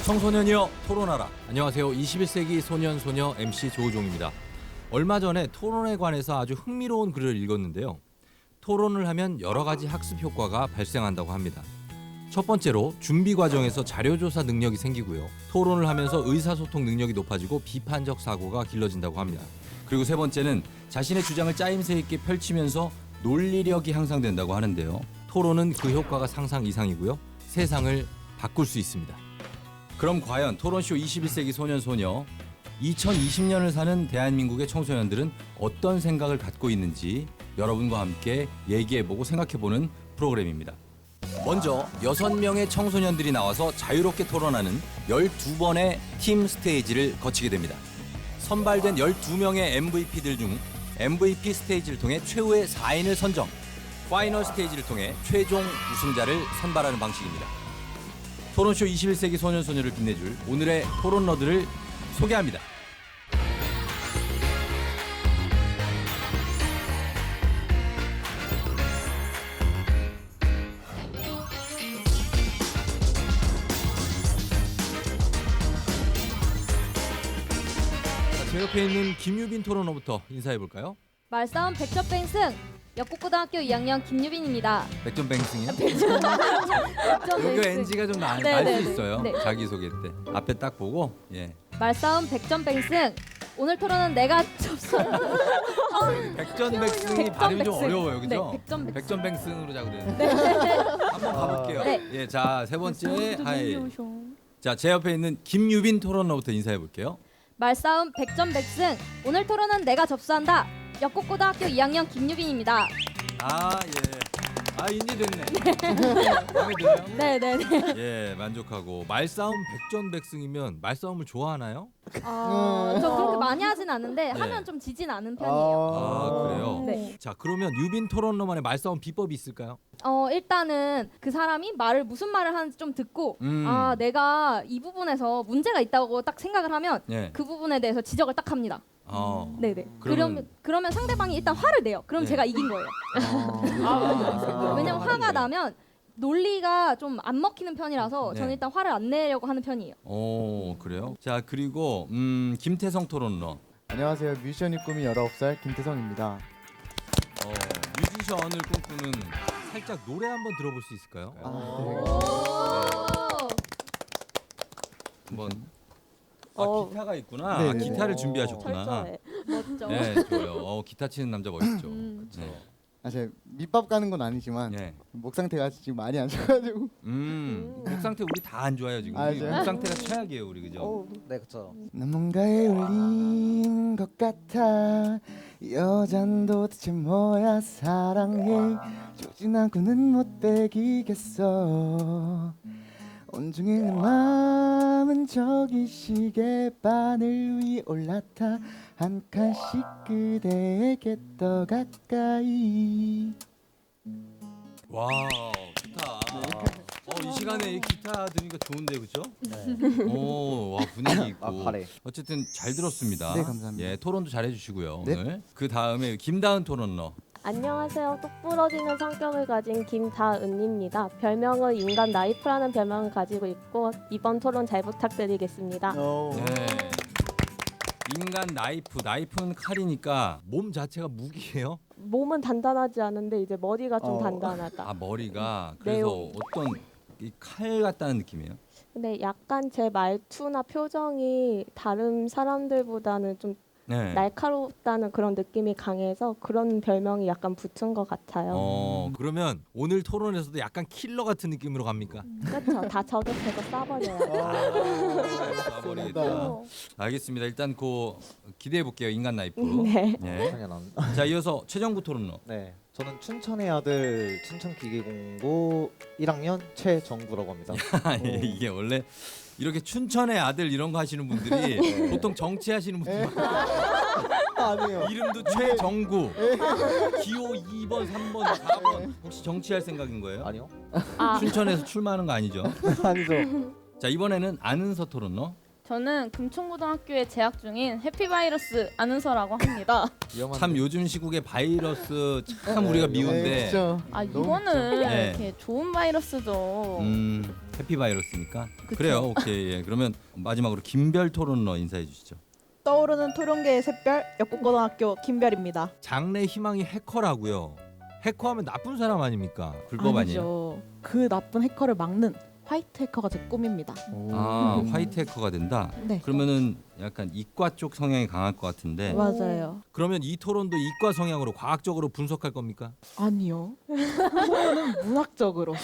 청소년이여 토론하라. 안녕하세요. 21세기 소년 소녀 MC 조우종입니다. 얼마 전에 토론에 관해서 아주 흥미로운 글을 읽었는데요. 토론을 하면 여러 가지 학습 효과가 발생한다고 합니다. 첫 번째로 준비 과정에서 자료조사 능력이 생기고요. 토론을 하면서 의사소통 능력이 높아지고 비판적 사고가 길러진다고 합니다. 그리고 세 번째는 자신의 주장을 짜임새 있게 펼치면서 논리력이 향상된다고 하는데요. 토론은 그 효과가 상상 이상이고요. 세상을 바꿀 수 있습니다. 그럼 과연 토론쇼 21세기 소년 소녀 2020년을 사는 대한민국의 청소년들은 어떤 생각을 갖고 있는지 여러분과 함께 얘기해보고 생각해보는 프로그램입니다. 먼저 6명의 청소년들이 나와서 자유롭게 토론하는 12번의 팀 스테이지를 거치게 됩니다. 선발된 12명의 MVP들 중 MVP 스테이지를 통해 최후의 4인을 선정, 파이널 스테이지를 통해 최종 우승자를 선발하는 방식입니다. 토론쇼 21세기 소년소녀를 빛내줄 오늘의 토론러들을 소개합니다. 제 옆에 있는 김유빈 토론러부터 인사해볼까요? 말싸움 100점 뺑승 역곡고등학교 2학년 김유빈입니다. 100점 뱅승이요? 100점 여기 뱅승. NG가 좀 날 네, 수 있어요. 네. 자기소개 때. 앞에 딱 보고. 예. 말싸움 100점 뺑승. 오늘 토론은 내가 접수. 100점 백승이 발음이 좀 백승. 어려워요. 그죠? 네, 100점 백승. 100점 백승으로 자고 그랬는데. 한번 가볼게요. 네. 예, 자, 세 번째. 하이. 자, 제 옆에 있는 김유빈 토론러부터 인사해 볼게요. 말싸움 100점 백승. 오늘 토론은 내가 접수한다. 역곡고등학교 2학년 김유빈입니다. 아, 예. 아, 인지됐네. 마음에 드네요? 네네네. 예, 만족하고. 말싸움 100점 백승이면 말싸움을 좋아하나요? 저 그렇게 많이 하진 않은데 네. 하면 좀 지진 않은 편이에요. 아, 그래요? 네. 자, 그러면 유빈 토론러만의 말싸움 비법이 있을까요? 일단은 그 사람이 무슨 말을 하는지 좀 듣고 음. 내가 이 부분에서 문제가 있다고 딱 생각을 하면 예. 그 부분에 대해서 지적을 딱 합니다. 네네. 그러면 상대방이 일단 화를 내요. 그럼 네. 제가 이긴 거예요. 왜냐면 화가 나면 논리가 좀 안 먹히는 편이라서 네. 저는 일단 화를 안 내려고 하는 편이에요. 오, 그래요? 자, 그리고 김태성 토론러. 안녕하세요. 뮤지션이 꿈이 19살 김태성입니다. 뮤지션을 꿈꾸는 살짝 노래 한번 들어볼 수 있을까요? 한번. 기타가 있구나. 네네. 기타를 준비하셨구나. 철저해. 멋져. 네, 좋아요. 기타 치는 남자 멋있죠. 네. 제가 밑밥 가는 건 아니지만 네. 목 상태가 지금 많이 안 좋아가지고 목 상태 우리 다 안 좋아요 지금. 아, 우리 진짜요? 목 상태가 최악이에요 우리 그죠? 네, 그렇죠. 난 뭔가에 울린 것 같아. 여잔 도대체 뭐야 사랑해 주진 않고는 못 베기겠어. 온종일 내 마음은 저기 시계바늘 위에 올라타 한 칸씩 그대에게 더 가까이. 와 좋다. 이 시간에 이 기타 들으니까 좋은데 그죠? 네. 오, 와 분위기 있고. 파래. 어쨌든 잘 들었습니다. 네, 감사합니다. 예, 토론도 잘 해주시고요 네. 오늘. 그 다음에 김다은 토론러. 안녕하세요. 똑 부러지는 성격을 가진 김다은입니다. 별명은 인간 나이프라는 별명을 가지고 있고 이번 토론 잘 부탁드리겠습니다. 네. 인간 나이프는 칼이니까 몸 자체가 무기예요? 몸은 단단하지 않은데 이제 머리가 좀 단단하다. 아 머리가 네. 그래서 어떤 이 칼 같다는 느낌이에요? 근데 약간 제 말투나 표정이 다른 사람들보다는 좀 네. 날카롭다는 그런 느낌이 강해서 그런 별명이 약간 붙은 것 같아요. 그러면 오늘 토론에서도 약간 킬러 같은 느낌으로 갑니까? 그렇죠. 다 저격해서 쏴버려요. 쏴버리겠다. 알겠습니다. 일단 기대해 볼게요. 인간 나이프. 네. 네. 당연한. 자 이어서 최정구 토론러. 네, 저는 춘천의 아들 춘천기계공고 1학년 최정구라고 합니다. 이게 원래 이렇게 춘천의 아들 이런 거 하시는 분들이 보통 정치하시는 분들 아니에요. 이름도 최정구 기호 2번 3번 4번 혹시 정치할 생각인 거예요? 아니요? 아, 춘천에서 출마하는 거 아니죠? 아니죠. 자 이번에는 안은서 토론러. 저는 금천고등학교에 재학 중인 해피바이러스 아는서라고 합니다. 참 요즘 시국에 바이러스 참 우리가 미운데 진짜 아 너무 이거는 네. 이렇게 좋은 바이러스죠. 해피 바이러스니까. 그쵸. 그래요. 오케이. 예. 그러면 마지막으로 김별 토론러 인사해 주시죠. 떠오르는 토론계의 샛별 역곡고등학교 김별입니다. 장래 희망이 해커라고요. 해커하면 나쁜 사람 아닙니까? 불법 아니에요? 아니죠. 그 나쁜 해커를 막는 화이트 해커가 제 꿈입니다. 아, 화이트 해커가 된다. 네. 그러면은 약간 이과 쪽 성향이 강할 것 같은데. 맞아요. 그러면 이 토론도 이과 성향으로 과학적으로 분석할 겁니까? 아니요. 토론은 문학적으로.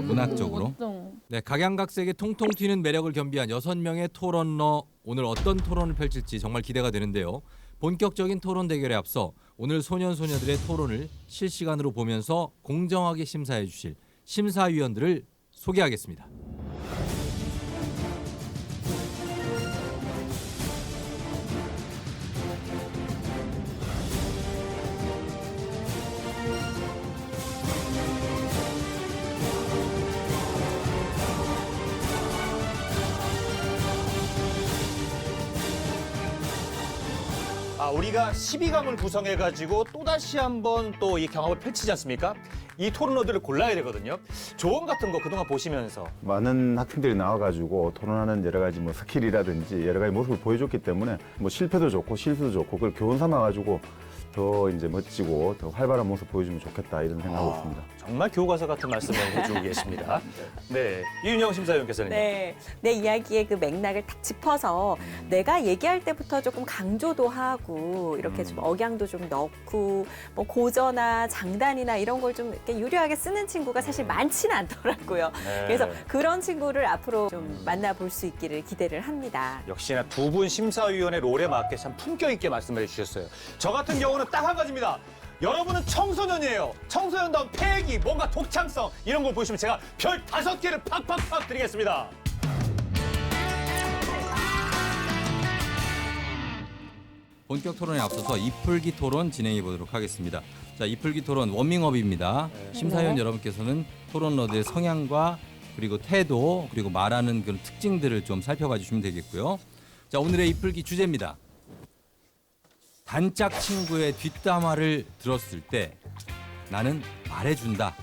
문학적으로. 멋져. 네, 각양각색의 통통 튀는 매력을 겸비한 6명의 토론러 오늘 어떤 토론을 펼칠지 정말 기대가 되는데요. 본격적인 토론 대결에 앞서 오늘 소년소녀들의 토론을 실시간으로 보면서 공정하게 심사해 주실 심사위원들을 소개하겠습니다. 우리가 12강을 구성해가지고 또다시 한번 또 이 경합을 펼치지 않습니까? 이 토론러들을 골라야 되거든요. 조언 같은 거 그동안 보시면서 많은 학생들이 나와가지고 토론하는 여러 가지 뭐 스킬이라든지 여러 가지 모습을 보여줬기 때문에 뭐 실패도 좋고 실수도 좋고 그걸 교훈 삼아가지고 더 이제 멋지고 더 활발한 모습 보여주면 좋겠다 이런 생각하고 있습니다. 정말 교과서 같은 말씀을 해주고 계십니다. 네, 이윤영 심사위원께서는 네, 내 이야기의 그 맥락을 딱 짚어서 내가 얘기할 때부터 조금 강조도 하고 이렇게 좀 억양도 좀 넣고 뭐 고저나 장단이나 이런 걸 좀 이렇게 유려하게 쓰는 친구가 사실 많지는 않더라고요. 네. 그래서 그런 친구를 앞으로 좀 만나볼 수 있기를 기대를 합니다. 역시나 두 분 심사위원의 롤에 맞게 참 품격 있게 말씀을 해주셨어요. 저 같은 경우는 딱 한 가지입니다. 여러분은 청소년이에요. 청소년다운 패기, 뭔가 독창성 이런 걸 보시면 제가 별 5개를 팍팍팍 드리겠습니다. 본격 토론에 앞서서 이풀기 토론 진행해 보도록 하겠습니다. 자, 이풀기 토론 워밍업입니다. 심사위원 여러분께서는 토론러들의 성향과 그리고 태도 그리고 말하는 그런 특징들을 좀 살펴봐 주시면 되겠고요. 자, 오늘의 이풀기 주제입니다. 단짝 친구의 뒷담화를 들었을 때 나는 말해준다.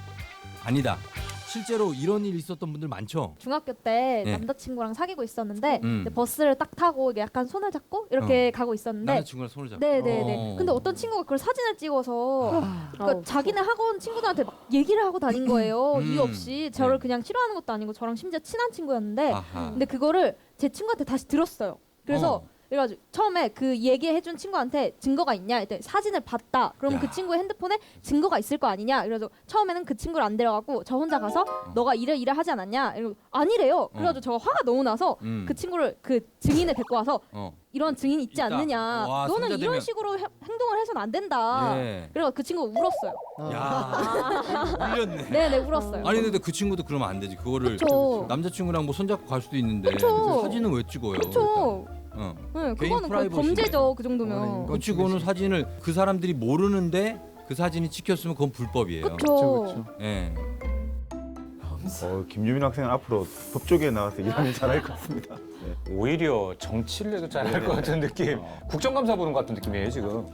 아니다. 실제로 이런 일 있었던 분들 많죠? 중학교 때 네. 남자친구랑 사귀고 있었는데 음. 이제 버스를 딱 타고 이게 약간 손을 잡고 이렇게 가고 있었는데 남자친구랑 손을 잡고. 네네네. 근데 어떤 친구가 그걸 사진을 찍어서 그러니까 자기네 학원 친구들한테 막 얘기를 하고 다닌 거예요. 이유 없이 저를 네. 그냥 싫어하는 것도 아니고 저랑 심지어 친한 친구였는데 아하. 근데 그거를 제 친구한테 다시 들었어요. 그래서 그래가지고 처음에 그 얘기해준 친구한테 증거가 있냐 했더니 사진을 봤다. 그러면 야. 그 친구의 핸드폰에 증거가 있을 거 아니냐. 그래서 처음에는 그 친구를 안 데려가고 저 혼자 가서 너가 이래 하지 않았냐. 이러고 아니래요. 그래가지고 저가 화가 너무 나서 그 친구를 그 증인을 데리고 와서 이런 증인이 있지 있다. 않느냐. 와, 너는 손자들면- 이런 식으로 행동을 해서는 안 된다. 예. 그래서 그 친구가 울었어요. 야, 울렸네. 네네 울었어요. 아니 근데 그 친구도 그러면 안 되지. 그거를 그쵸. 남자친구랑 뭐 손잡고 갈 수도 있는데 그쵸. 사진은 왜 찍어요? 그쵸. 일단. 네, 개인 그거는 거의 프라이버시인데. 범죄죠. 그 정도면. 그렇지, 그거는 사진을 그 사람들이 모르는데 그 사진이 찍혔으면 그건 불법이에요. 그쵸. 예. 김유민 학생은 앞으로 법조계에 나와서 일하면 잘할 것 같습니다. 네. 오히려 정치를 해도 잘할 것 같은 느낌. 국정감사 보는 것 같은 느낌이에요 지금.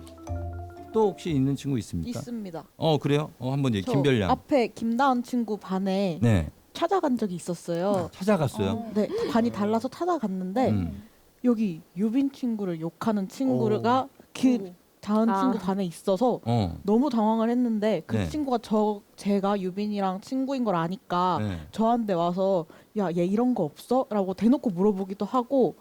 또 혹시 있는 친구 있습니까? 있습니다. 그래요? 한번 얘기. 저 김별량. 앞에 김다은 친구 반에 네. 찾아간 적이 있었어요. 찾아갔어요. 네, 반이 달라서 찾아갔는데 여기 유빈 친구를 욕하는 친구가 그 다은 친구 반에 있어서 너무 당황을 했는데 그 네. 친구가 제가 유빈이랑 친구인 걸 아니까 네. 저한테 와서 야, 얘 이런 거 없어? 라고 대놓고 물어보기도 하고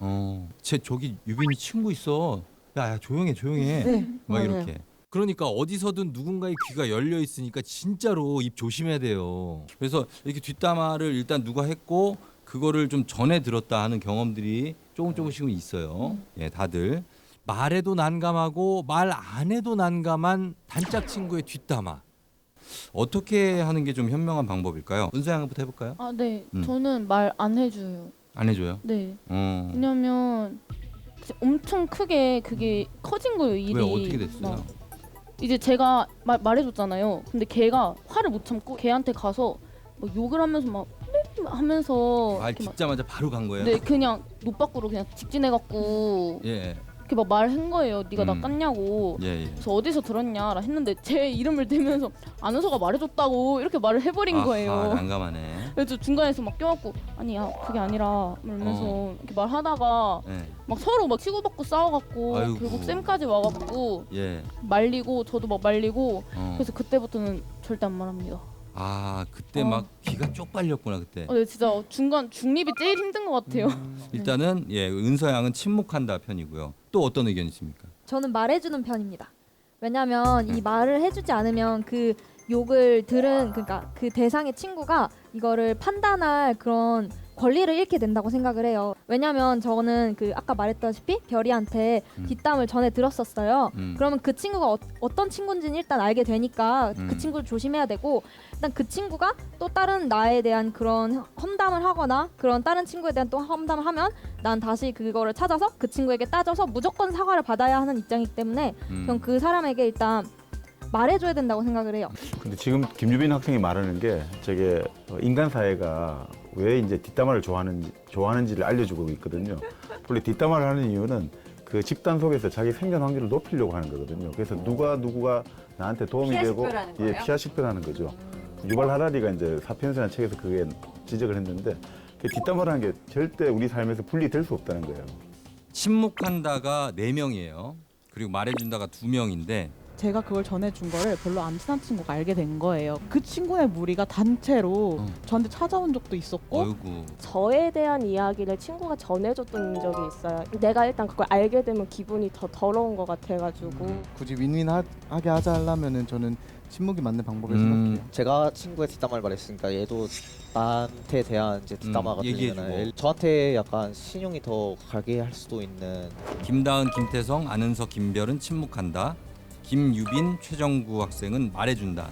쟤 저기 유빈이 친구 있어. 야, 조용해. 네, 막 맞아요. 이렇게. 그러니까 어디서든 누군가의 귀가 열려 있으니까 진짜로 입 조심해야 돼요. 그래서 이렇게 뒷담화를 일단 누가 했고 그거를 좀 전에 들었다 하는 경험들이 조금씩은 있어요. 예, 다들 말해도 난감하고 말 안 해도 난감한 단짝 친구의 뒷담화. 어떻게 하는 게 좀 현명한 방법일까요? 은서양부터 해볼까요? 아, 네. 저는 말 안 해줘요. 안 해줘요? 네. 어. 왜냐면 엄청 크게 그게 커진 거예요, 일이. 왜 어떻게 됐어요? 막 이제 제가 말해줬잖아요. 근데 걔가 화를 못 참고 걔한테 가서 막 욕을 하면서 막 하면서 말 이렇게 막- 듣자마자 바로 간 거예요? 네, 그냥 노 밖으로 그냥 직진해갖고 예. 이렇게 막 말한 거예요. 네가 나 음. 깠냐고. 예. 예. 그래서 어디서 들었냐라 했는데 제 이름을 대면서 아나운서가 말해줬다고 이렇게 말을 해버린 아하, 거예요. 난감하네. 그래서 중간에서 막 껴갖고 아니 야 그게 아니라 이러면서 이렇게 말하다가 예. 막 서로 막 치고받고 싸워갖고 아이고. 결국 쌤까지 와갖고 예. 말리고 저도 막 말리고 그래서 그래서 그때부터는 절대 안 말합니다. 아 그때 막 귀가 쪽 빨렸구나 그때. 네, 진짜 중간 중립이 제일 힘든 것 같아요. 일단은 예 은서 양은 침묵한다 편이고요. 또 어떤 의견 있습니까? 저는 말해주는 편입니다. 왜냐하면 이 말을 해주지 않으면 그 욕을 들은 그러니까 그 대상의 친구가 이거를 판단할 그런 권리를 잃게 된다고 생각을 해요. 왜냐하면 저는 그 아까 말했다시피 별이한테 뒷담을 전에 들었었어요. 그러면 그 친구가 어떤 친구인지는 일단 알게 되니까 그 친구를 조심해야 되고 일단 그 친구가 또 다른 나에 대한 그런 험담을 하거나 그런 다른 친구에 대한 또 험담을 하면 난 다시 그거를 찾아서 그 친구에게 따져서 무조건 사과를 받아야 하는 입장이기 때문에 전 그 사람에게 일단 말해줘야 된다고 생각을 해요. 근데 지금 김유빈 학생이 말하는 게 저게 인간 사회가 왜 이제 뒷담화를 좋아하는지를 알려주고 있거든요. 원래 뒷담화를 하는 이유는 그 집단 속에서 자기 생존 확률을 높이려고 하는 거거든요. 그래서 누가 나한테 도움이 되고 피하식별하는 거죠. 유발 하라리가 이제 사피엔스라는 책에서 그게 지적을 했는데 그 뒷담화를 하는 게 절대 우리 삶에서 분리될 수 없다는 거예요. 침묵한다가 4명이에요. 그리고 말해준다가 2명인데 제가 그걸 전해준 거를 별로 안 친한 친구가 알게 된 거예요. 그 친구의 무리가 단체로 저한테 찾아온 적도 있었고 어이구. 저에 대한 이야기를 친구가 전해줬던 적이 있어요. 내가 일단 그걸 알게 되면 기분이 더 더러운 것 같아가지고 굳이 윈윈하게 하자 하려면은 저는 침묵이 맞는 방법을 생각해요. 제가 친구의 뒷담화를 말했으니까 얘도 나한테 대한 이제 뒷담화가 얘기해주고. 들리잖아요. 저한테 약간 신용이 더 가게 할 수도 있는. 김다은, 김태성, 안은서, 김별은 침묵한다. 김유빈, 최정구 학생은 말해준다.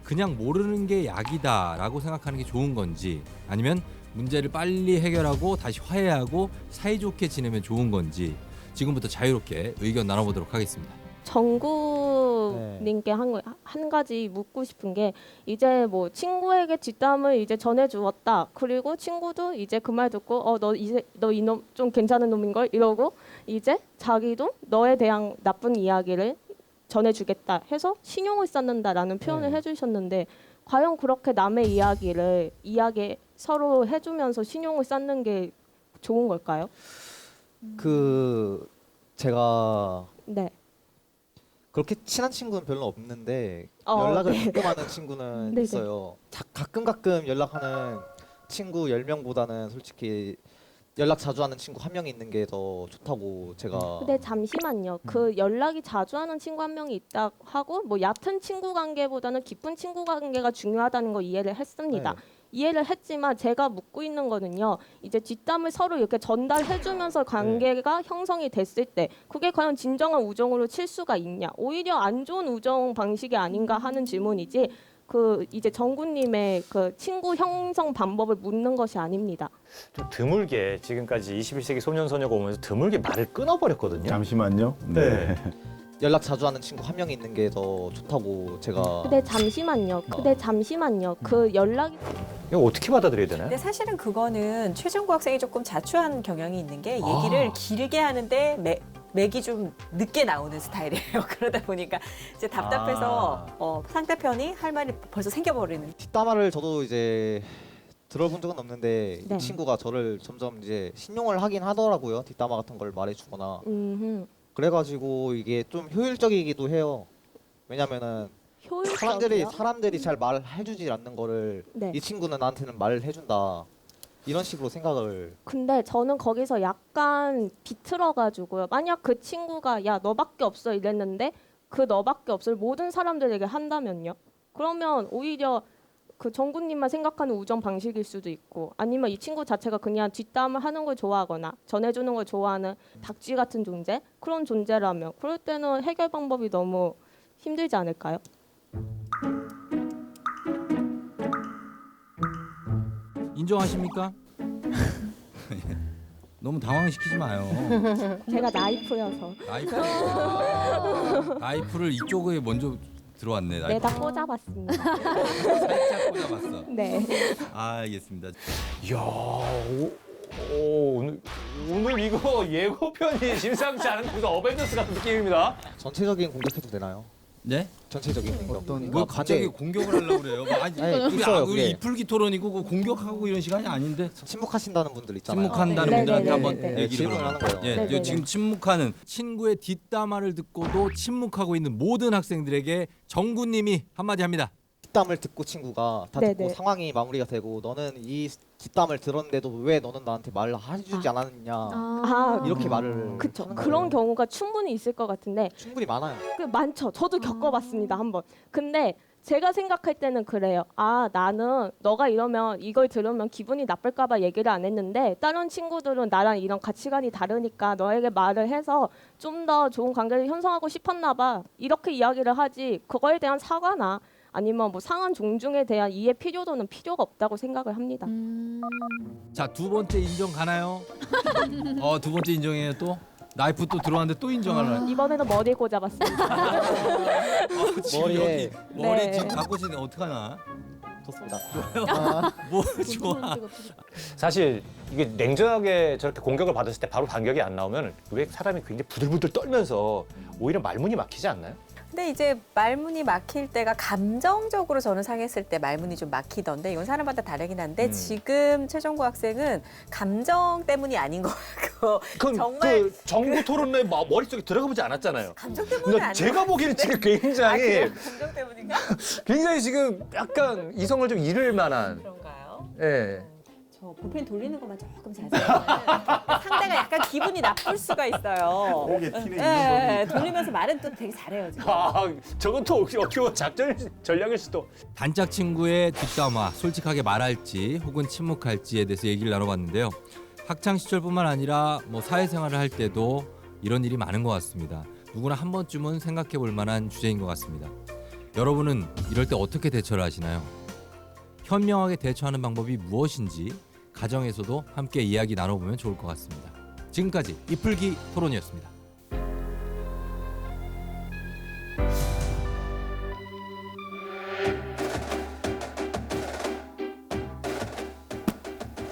그냥 모르는 게 약이다라고 생각하는 게 좋은 건지 아니면 문제를 빨리 해결하고 다시 화해하고 사이좋게 지내면 좋은 건지 지금부터 자유롭게 의견 나눠보도록 하겠습니다. 정구님께 한 가지 묻고 싶은 게 이제 뭐 친구에게 뒷담을 이제 전해주었다. 그리고 친구도 이제 그 말 듣고 너 이놈 좀 괜찮은 놈인걸 이러고 이제 자기도 너에 대한 나쁜 이야기를 전해주겠다 해서 신용을 쌓는다라는 표현을 해주셨는데 과연 그렇게 남의 이야기 서로 해주면서 신용을 쌓는 게 좋은 걸까요? 그 제가 네. 그렇게 친한 친구는 별로 없는데 어, 연락을 네. 가끔 하는 친구는 네네. 있어요. 가끔 연락하는 친구 10명보다는 솔직히 연락 자주 하는 친구 한 명 있는 게 더 좋다고 제가. 근데 잠시만요. 그 연락이 자주 하는 친구 한 명이 있다 하고 뭐 얕은 친구 관계보다는 깊은 친구 관계가 중요하다는 거 이해를 했습니다. 네. 이해를 했지만 제가 묻고 있는 거는요. 이제 뒷담을 서로 이렇게 전달해주면서 관계가 형성이 됐을 때 그게 과연 진정한 우정으로 칠 수가 있냐. 오히려 안 좋은 우정 방식이 아닌가 하는 질문이지 그 이제 정구님의 그 친구 형성 방법을 묻는 것이 아닙니다. 좀 드물게 지금까지 21세기 소년소녀가 오면서 드물게 말을 끊어버렸거든요. 잠시만요. 네. 연락 자주 하는 친구 한 명 있는 게 더 좋다고 제가. 근데 잠시만요. 그 연락이 이거 어떻게 받아들여야 되나요? 근데 사실은 그거는 최정구 학생이 조금 자초한 경향이 있는 게 얘기를 길게 하는데 맥이 좀 늦게 나오는 스타일이에요. 그러다 보니까 이제 답답해서 상대편이 할 말이 벌써 생겨버리는. 뒷담화를 저도 이제 들어본 적은 없는데 네. 이 친구가 저를 점점 이제 신용을 하긴 하더라고요. 뒷담화 같은 걸 말해주거나. 그래가지고 이게 좀 효율적이기도 해요. 왜냐면은 효율적이요? 사람들이 잘 말해주지 않는 거를 네. 이 친구는 나한테는 말을 해준다. 이런 식으로 생각을. 근데 저는 거기서 약간 비틀어가지고요. 만약 그 친구가 야 너밖에 없어 이랬는데 그 너밖에 없을 모든 사람들에게 한다면요? 그러면 오히려 그 정구님만 생각하는 우정 방식일 수도 있고 아니면 이 친구 자체가 그냥 뒷담을 하는 걸 좋아하거나 전해주는 걸 좋아하는 닭쥐 같은 존재? 그런 존재라면 그럴 때는 해결 방법이 너무 힘들지 않을까요? 인정하십니까? 너무 당황시키지 마요. 제가 나이프여서 나이프를 이쪽에 먼저 들어왔네. 네, 다 꽂아봤습니다. 살짝 꽂아봤어. 네. 알겠습니다. 이야, 오늘 이거 예고편이 심상치 않은 무슨 어벤져스 같은 느낌입니다. 전체적인 공격해도 되나요? 네? 전체적인 공격. 어떤 뭐 갑자기 공격을 하려고 그래요? 뭐 아니, 아니, 있어요, 우리 그게. 이풀기 토론이고 그 공격하고 이런 시간이 아닌데. 침묵하신다는 분들 있잖아요. 침묵한다는 네, 분들한테 네, 한번 네, 네, 네. 얘기를 질문을 하는 거예요. 예, 네, 네, 지금 침묵하는 친구의 뒷담화를 듣고도 침묵하고 있는 모든 학생들에게 정구님이 한마디 합니다. 뒷담을 듣고 친구가 다 네, 듣고 네. 상황이 마무리가 되고 너는 이 뒷담을 들었는데도 왜 너는 나한테 말을 해주지 않았느냐 아, 이렇게 말을 그쵸. 하는 그런 거예요. 경우가 충분히 있을 것 같은데 충분히 많아요. 많죠. 저도 겪어봤습니다 한번. 근데 제가 생각할 때는 그래요. 아 나는 너가 이러면 이걸 들으면 기분이 나쁠까봐 얘기를 안 했는데 다른 친구들은 나랑 이런 가치관이 다르니까 너에게 말을 해서 좀 더 좋은 관계를 형성하고 싶었나 봐. 이렇게 이야기를 하지 그거에 대한 사과나 아니면 뭐 상한 존중에 대한 이해 필요도는 필요가 없다고 생각을 합니다. 자, 두 번째 인정 가나요? 두 번째 인정해요 또? 나이프 또 들어왔는데 또 인정하려고. 이번에는 머리에 꽂아봤습니다. 지금 머리에. 여기 머리 네. 지금 갖고 있는데 어떡하나? 좋습니다. 뭐 좋아. 사실 이게 냉정하게 저렇게 공격을 받았을 때 바로 반격이 안 나오면 왜 사람이 굉장히 부들부들 떨면서 오히려 말문이 막히지 않나요? 근데 이제 말문이 막힐 때가 감정적으로 저는 상했을 때 말문이 좀 막히던데 이건 사람마다 다르긴 한데 지금 최종구 학생은 감정 때문이 아닌 것 같고 그건 정말 그 정부 토론회 머릿속에 들어가보지 않았잖아요. 감정 때문은 근데 아닌 제가 보기에는 지금 굉장히 그래요? 감정 때문인가? 굉장히 지금 약간 이성을 좀 잃을 만한 그런가요? 예. 저 볼펜 돌리는 것만 조금 자세히 하면 상대가 약간 기분이 나쁠 수가 있어요. 목에 튀는 예, 돌리면서 말은 또 되게 잘해요 지금. 저건 또 어떻게 보면 작전 전략일 수도. 단짝 친구의 뒷담화 솔직하게 말할지 혹은 침묵할지에 대해서 얘기를 나눠봤는데요. 학창 시절뿐만 아니라 뭐 사회생활을 할 때도 이런 일이 많은 것 같습니다. 누구나 한 번쯤은 생각해 볼 만한 주제인 것 같습니다. 여러분은 이럴 때 어떻게 대처를 하시나요? 현명하게 대처하는 방법이 무엇인지 가정에서도 함께 이야기 나눠보면 좋을 것 같습니다. 지금까지 이풀기 토론이었습니다.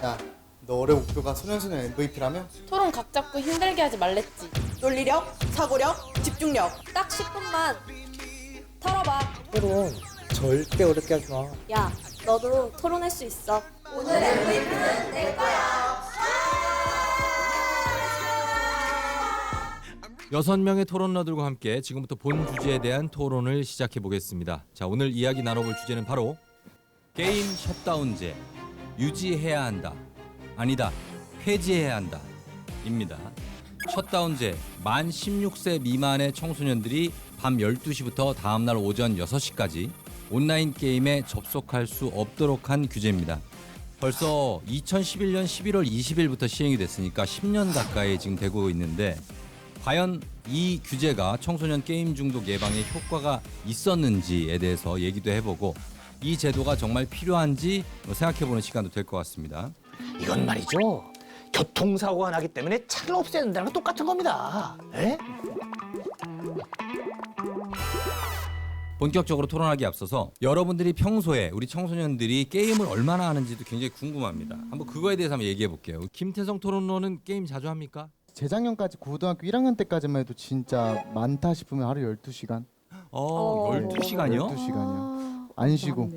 야, 너 올해 목표가 소년소년 MVP라며? 토론 각 잡고 힘들게 하지 말랬지. 논리력, 사고력, 집중력 딱 10분만 털어봐. 토론 절대 어렵게 하지 마. 야, 너도 토론할 수 있어. 오늘 MVP는 내 거야. 6명의 토론러들과 함께 지금부터 본 주제에 대한 토론을 시작해 보겠습니다. 자, 오늘 이야기 나눠볼 주제는 바로 게임 셧다운제 유지해야 한다. 아니다. 폐지해야 한다. 입니다. 셧다운제 만 16세 미만의 청소년들이 밤 12시부터 다음날 오전 6시까지 온라인 게임에 접속할 수 없도록 한 규제입니다. 벌써 2011년 11월 20일부터 시행이 됐으니까 10년 가까이 지금 되고 있는데 과연 이 규제가 청소년 게임 중독 예방에 효과가 있었는지에 대해서 얘기도 해보고 이 제도가 정말 필요한지 생각해보는 시간도 될 것 같습니다. 이건 말이죠. 교통사고가 나기 때문에 차를 없애야 된다는 건 똑같은 겁니다. 에? 본격적으로 토론하기 앞서서 여러분들이 평소에 우리 청소년들이 게임을 얼마나 하는지도 굉장히 궁금합니다. 한번 그거에 대해서 한번 얘기해 볼게요. 김태성 토론러는 게임 자주 합니까? 재작년까지 고등학교 1학년 때까지만 해도 진짜 많다 싶으면 하루 12시간. 12시간이요? 12시간이요. 안 쉬고.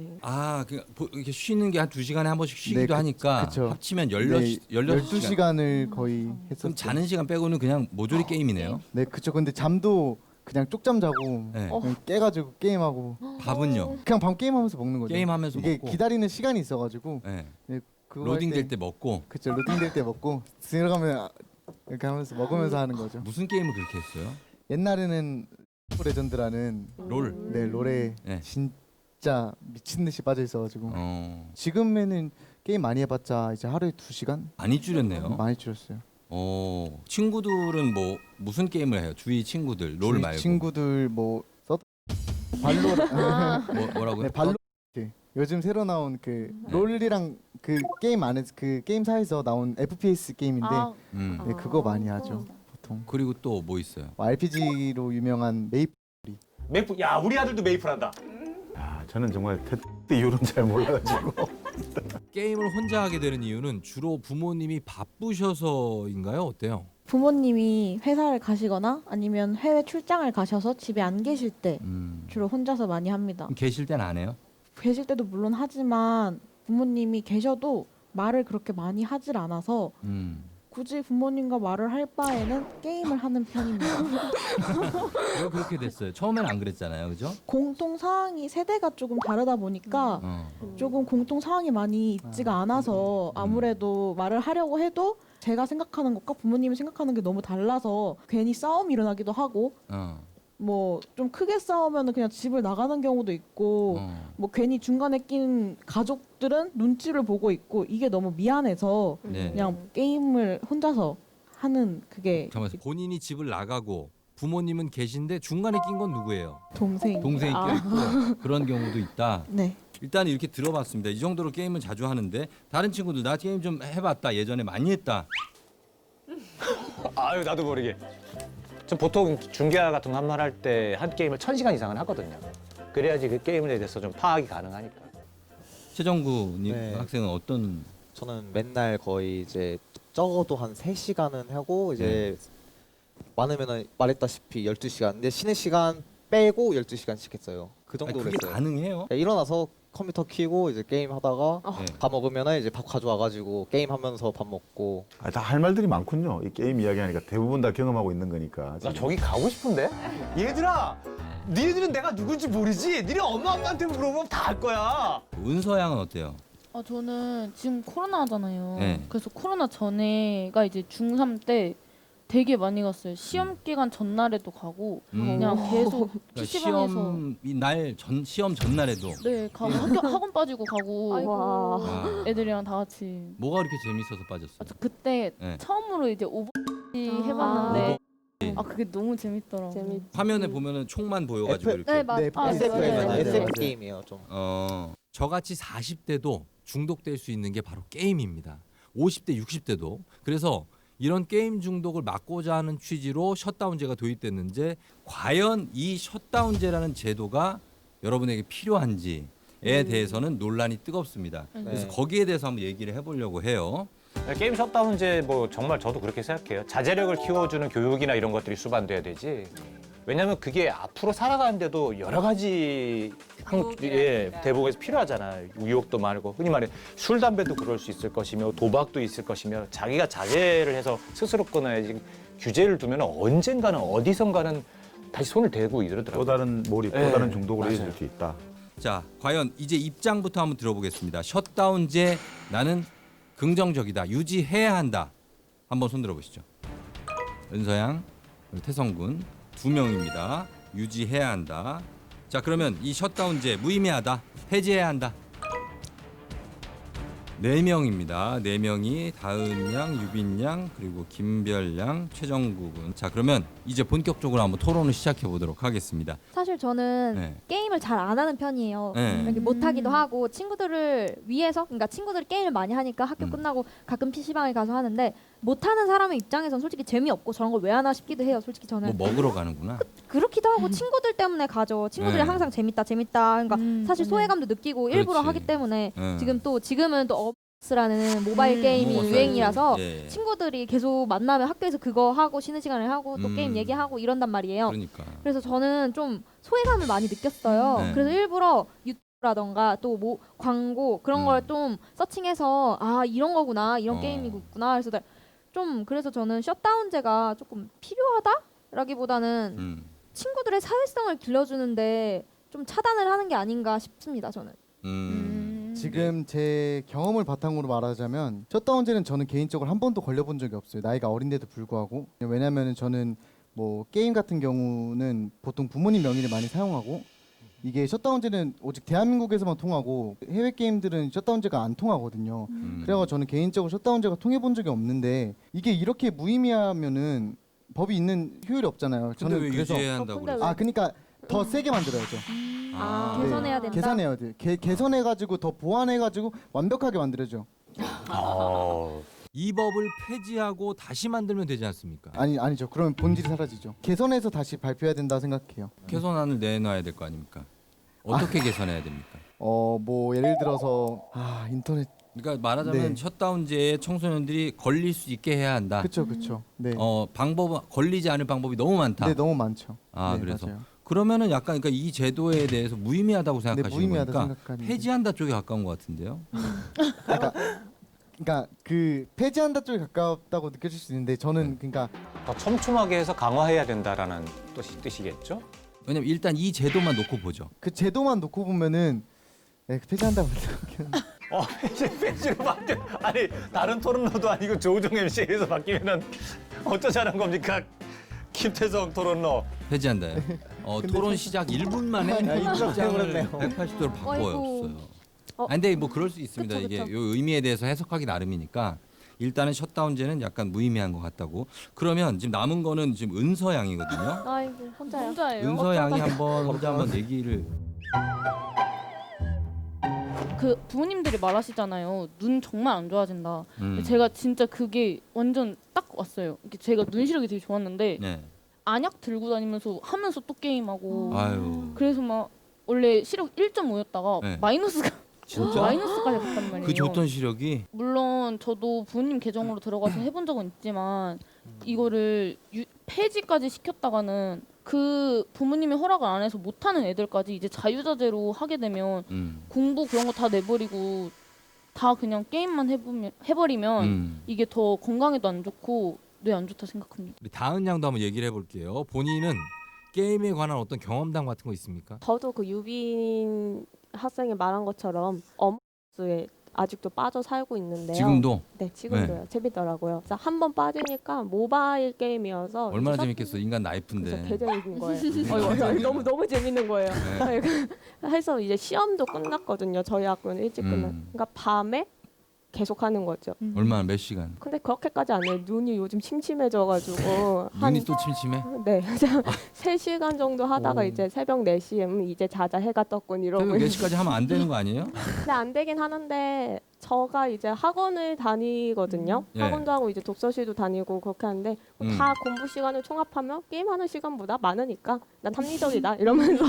이렇게 쉬는 게 한 2시간에 한 번씩 쉬기도 네, 하니까 그쵸. 합치면 네, 12시간을 12시간을 거의 했었어요. 그럼 자는 시간 빼고는 그냥 모조리 게임이네요. 네, 그쵸. 근데 잠도 그냥 쪽잠 자고 네. 그냥 깨가지고 게임하고 밥은요? 그냥 밤 게임하면서 먹는 거죠. 게임하면서 이게 먹고. 기다리는 시간이 있어가지고 네. 네, 그거 로딩 할 될 때 먹고. 그쵸. 로딩 될 때 먹고 들어가면 이렇게 하면서 먹으면서 하는 거죠. 무슨 게임을 그렇게 했어요? 옛날에는 레전드라는 롤. 네, 롤에 네. 진짜 미친 듯이 빠져 있어가지고 지금에는 게임 많이 해봤자 이제 하루에 2시간 많이 줄였네요. 많이 줄였어요. 친구들은 뭐 무슨 게임을 해요? 주위 친구들 롤 주위 말고. 친구들 뭐 발로 뭐라고요? 네, 발로 요즘 새로 나온 그 롤이랑 그 게임 안에서 그 게임사에서 나온 FPS 게임인데 네, 그거 많이 하죠 보통. 그리고 또 뭐 있어요? RPG로 유명한 메이플 메이플. 야, 우리 아들도 메이플 한다. 아, 저는 정말 테드 이유는 잘 몰라가지고. 게임을 혼자 하게 되는 이유는 주로 부모님이 바쁘셔서인가요? 어때요? 부모님이 회사를 가시거나 아니면 해외 출장을 가셔서 집에 안 계실 때 주로 혼자서 많이 합니다. 계실 땐 안 해요? 계실 때도 물론 하지만 부모님이 계셔도 말을 그렇게 많이 하질 않아서 굳이 부모님과 말을 할 바에는 게임을 하는 편입니다. 왜 그렇게 됐어요? 처음엔 안 그랬잖아요, 그죠? 공통 사항이 세대가 조금 다르다 보니까 조금 공통 사항이 많이 있지가 않아서 아무래도 말을 하려고 해도 제가 생각하는 것과 부모님이 생각하는 게 너무 달라서 괜히 싸움이 일어나기도 하고 뭐 좀 크게 싸우면 그냥 집을 나가는 경우도 있고 뭐 괜히 중간에 낀 가족들은 눈치를 보고 있고 이게 너무 미안해서 네. 그냥 게임을 혼자서 하는 그게 잠깐만, 본인이 집을 나가고 부모님은 계신데 중간에 낀 건 누구예요? 동생이 껴있고 그런 경우도 있다. 네. 일단 이렇게 들어봤습니다. 이 정도로 게임은 자주 하는데 다른 친구들 나 게임 좀 해봤다. 예전에 많이 했다. 아유, 나도 모르게. 저 보통 중계와 같은 거 한 번 할 때 한 게임을 1000시간 이상은 하거든요. 그래야지 그 게임에 대해서 좀 파악이 가능하니까. 최정구 네. 학생은 어떤? 저는 맨날 거의 이제 적어도 한 3시간은 하고 이제 많으면은 말했다시피 12시간. 근데 쉬는 시간 빼고 12시간씩 했어요. 그 정도로 그게 했어요. 가능해요? 네, 일어나서 컴퓨터 켜고 이제 게임 하다가 네. 밥 먹으면은 이제 밥 가져와가지고 게임 하면서 밥 먹고. 아, 다 할 말들이 많군요. 이 게임 이야기하니까 대부분 다 경험하고 있는 거니까. 나 지금. 저기 가고 싶은데? 얘들아! 니네들은 내가 누군지 모르지? 니네 엄마 아빠한테 물어보면 다 알 거야. 은서 양은 어때요? 저는 지금 코로나잖아요. 네. 그래서 코로나 전에가 이제 중3 때 되게 많이 갔어요. 시험 기간 전날에도 가고 그냥 계속 PC방에서 시험 시험 전날에도 네, 가고 학원 빠지고 가고 아이고. 애들이랑 다 같이. 뭐가 그렇게 재밌어서 빠졌어요? 저 그때 네. 처음으로 이제 오버워치 해봤는데 그게 너무 재밌더라고요. 화면에 보면은 총만 보여가지고 이렇게. 네, 맞아요. SF 게임이에요, 좀. 저같이 40대도 중독될 수 있는 게 바로 게임입니다. 50대, 60대도. 그래서 이런 게임 중독을 막고자 하는 취지로 셧다운제가 도입됐는데 과연 이 셧다운제라는 제도가 여러분에게 필요한지에 대해서는 논란이 뜨겁습니다. 그래서 거기에 대해서 한번 얘기를 해보려고 해요. 게임 셧다운제 뭐 정말 저도 그렇게 생각해요. 자제력을 키워주는 교육이나 이런 것들이 수반돼야 되지. 왜냐하면 그게 앞으로 살아가는데도 여러 가지 대목에서 필요하잖아요. 유혹도 많고 흔히 말해 술, 담배도 그럴 수 있을 것이며 도박도 있을 것이며 자기가 자제를 해서 스스로 끊어야지 규제를 두면 언젠가는 어디선가는 다시 손을 대고 이러더라고요. 또 다른 몰입, 또 다른 중독으로 이어질 수 있다. 자, 과연 이제 입장부터 한번 들어보겠습니다. 셧다운제 나는 긍정적이다. 유지해야 한다. 한번 손 들어보시죠. 은서양, 그리고 태성군 2명입니다. 유지해야 한다. 자, 그러면 이 셧다운제 무의미하다. 폐지해야 한다. 4명입니다. 4명이 다은 양, 유빈 양, 그리고 김별 양, 최정구 군. 자, 그러면 이제 본격적으로 한번 토론을 시작해 보도록 하겠습니다. 사실 저는 네. 게임을 잘 안 하는 편이에요. 네. 이렇게 못하기도 하고 친구들을 위해서, 그러니까 친구들이 게임을 많이 하니까 학교 끝나고 가끔 PC방에 가서 하는데 못하는 사람의 입장에선 솔직히 재미없고 저런 걸 왜 하나 싶기도 해요. 솔직히 저는. 뭐 먹으러 가는구나. 그렇기도 하고 친구들 때문에 가죠. 친구들이 네. 항상 재밌다. 그러니까 사실 소외감도 느끼고 일부러 그렇지. 하기 때문에 네. 지금은 또 어스라는 모바일 게임이 모바일 유행이라서 예. 친구들이 계속 만나면 학교에서 그거 하고 쉬는 시간에 하고 또 게임 얘기하고 이런단 말이에요. 그러니까. 그래서 저는 좀 소외감을 많이 느꼈어요. 네. 그래서 일부러 유튜브라던가 또 뭐 광고 그런 걸 좀 서칭해서 아 이런 거구나 이런 게임이구나 그래서 그래서 저는 셧다운제가 조금 필요하다라기보다는 친구들의 사회성을 길러주는데 좀 차단을 하는 게 아닌가 싶습니다. 저는. 지금 제 경험을 바탕으로 말하자면 셧다운제는 저는 개인적으로 한 번도 걸려본 적이 없어요. 나이가 어린데도 불구하고. 왜냐하면 저는 뭐 게임 같은 경우는 보통 부모님 명의를 많이 사용하고 이게 셧다운제는 오직 대한민국에서만 통하고 해외 게임들은 셧다운제가 안 통하거든요. 그래서 저는 개인적으로 셧다운제가 통해본 적이 없는데 이게 이렇게 무의미하면은 법이 있는 효율이 없잖아요. 근데 왜 유지해야 한다고 그랬어요? 그러니까 더 세게 만들어야죠. 개선해야 된다. 개선해야 돼. 개선해가지고 더 보완해가지고 완벽하게 만들어줘. 이 법을 폐지하고 다시 만들면 되지 않습니까? 아니죠. 그러면 본질이 사라지죠. 개선해서 다시 발표해야 된다 생각해요. 개선안을 내놔야 될 거 아닙니까? 어떻게 개선해야 됩니까? 뭐 예를 들어서 인터넷. 그러니까 말하자면 네. 셧다운제에 청소년들이 걸릴 수 있게 해야 한다. 그렇죠. 네. 방법 걸리지 않을 방법이 너무 많다. 네, 너무 많죠. 아 네, 그래서 맞아요. 그러면은 약간 그러니까 이 제도에 대해서 무의미하다고 생각하시는 무의미하다 거니까 생각하는데. 폐지한다 쪽에 가까운 것 같은데요. 그러니까 그 폐지한다 쪽에 가깝다고 느껴질 수 있는데 저는 그러니까 더 촘촘하게 해서 강화해야 된다라는 뜻이겠죠? 왜냐면 일단 이 제도만 놓고 보죠. 그 제도만 놓고 보면은 폐지한다고 생각해요. 폐지로 바뀌어. 아니 다른 토론러도 아니고 조우종 MC에서 바뀌면은 어쩌자는 겁니까? 김태성 토론러. 폐지한다요. 토론 시작 1분 만에 입장을 180도로 바꿔요. 근데 뭐 그럴 수 있습니다. 그쵸, 이게 그쵸. 요 의미에 대해서 해석하기 나름이니까 일단은 셧다운제는 약간 무의미한 것 같다고. 그러면 지금 남은 거는 지금 은서양이거든요. 아이고 혼자요. 혼자예요. 은서양이 혼자 한번 얘기를. 그 부모님들이 말하시잖아요. 눈 정말 안 좋아진다. 음. 제가 진짜 그게 완전 딱 왔어요. 이게 제가 눈 시력이 되게 좋았는데 네. 안약 들고 다니면서 하면서 또 게임하고. 아유. 그래서 막 원래 시력 1.5였다가 네. 마이너스가 진짜? 마이너스까지 갔단 말이에요. 그 좋던 시력이. 물론 저도 부모님 계정으로 들어가서 해본 적은 있지만 이거를 폐지까지 시켰다가는 그 부모님이 허락을 안 해서 못하는 애들까지 이제 자유자재로 하게 되면 공부 그런 거 다 내버리고 다 그냥 게임만 해버리면 이게 더 건강에도 안 좋고 뇌 안 좋다 생각합니다. 우리 다은 양도 한번 얘기를 해볼게요. 본인은 게임에 관한 어떤 경험담 같은 거 있습니까? 저도 그 유빈 학생이 말한 것처럼 어머스에 아직도 빠져 살고 있는데요. 지금도? 네, 지금도요. 재밌더라고요. 한 번 빠지니까 모바일 게임이어서 얼마나 재밌겠어. 인간 나이프인데. 개 재밌는 거예요. 너무 재밌는 거예요. 해서 이제 시험도 끝났거든요. 저희 학교는 일찍 끝나. 그러니까 밤에 계속 하는 거죠. 얼마나 몇 시간? 근데 그렇게까지 안 해요. 눈이 요즘 침침해져가지고 눈이 또 침침해? 네, 3시간 정도 하다가 이제 새벽 4시에 이제 자자 해가 떴군 이러고. 새벽 4시까지 하면 안 되는 거 아니에요? 근데 안 되긴 하는데 저가 이제 학원을 다니거든요. 예. 학원도 하고 이제 독서실도 다니고 그렇게 하는데 다 공부 시간을 총합하면 게임하는 시간보다 많으니까 난 합리적이다 이러면서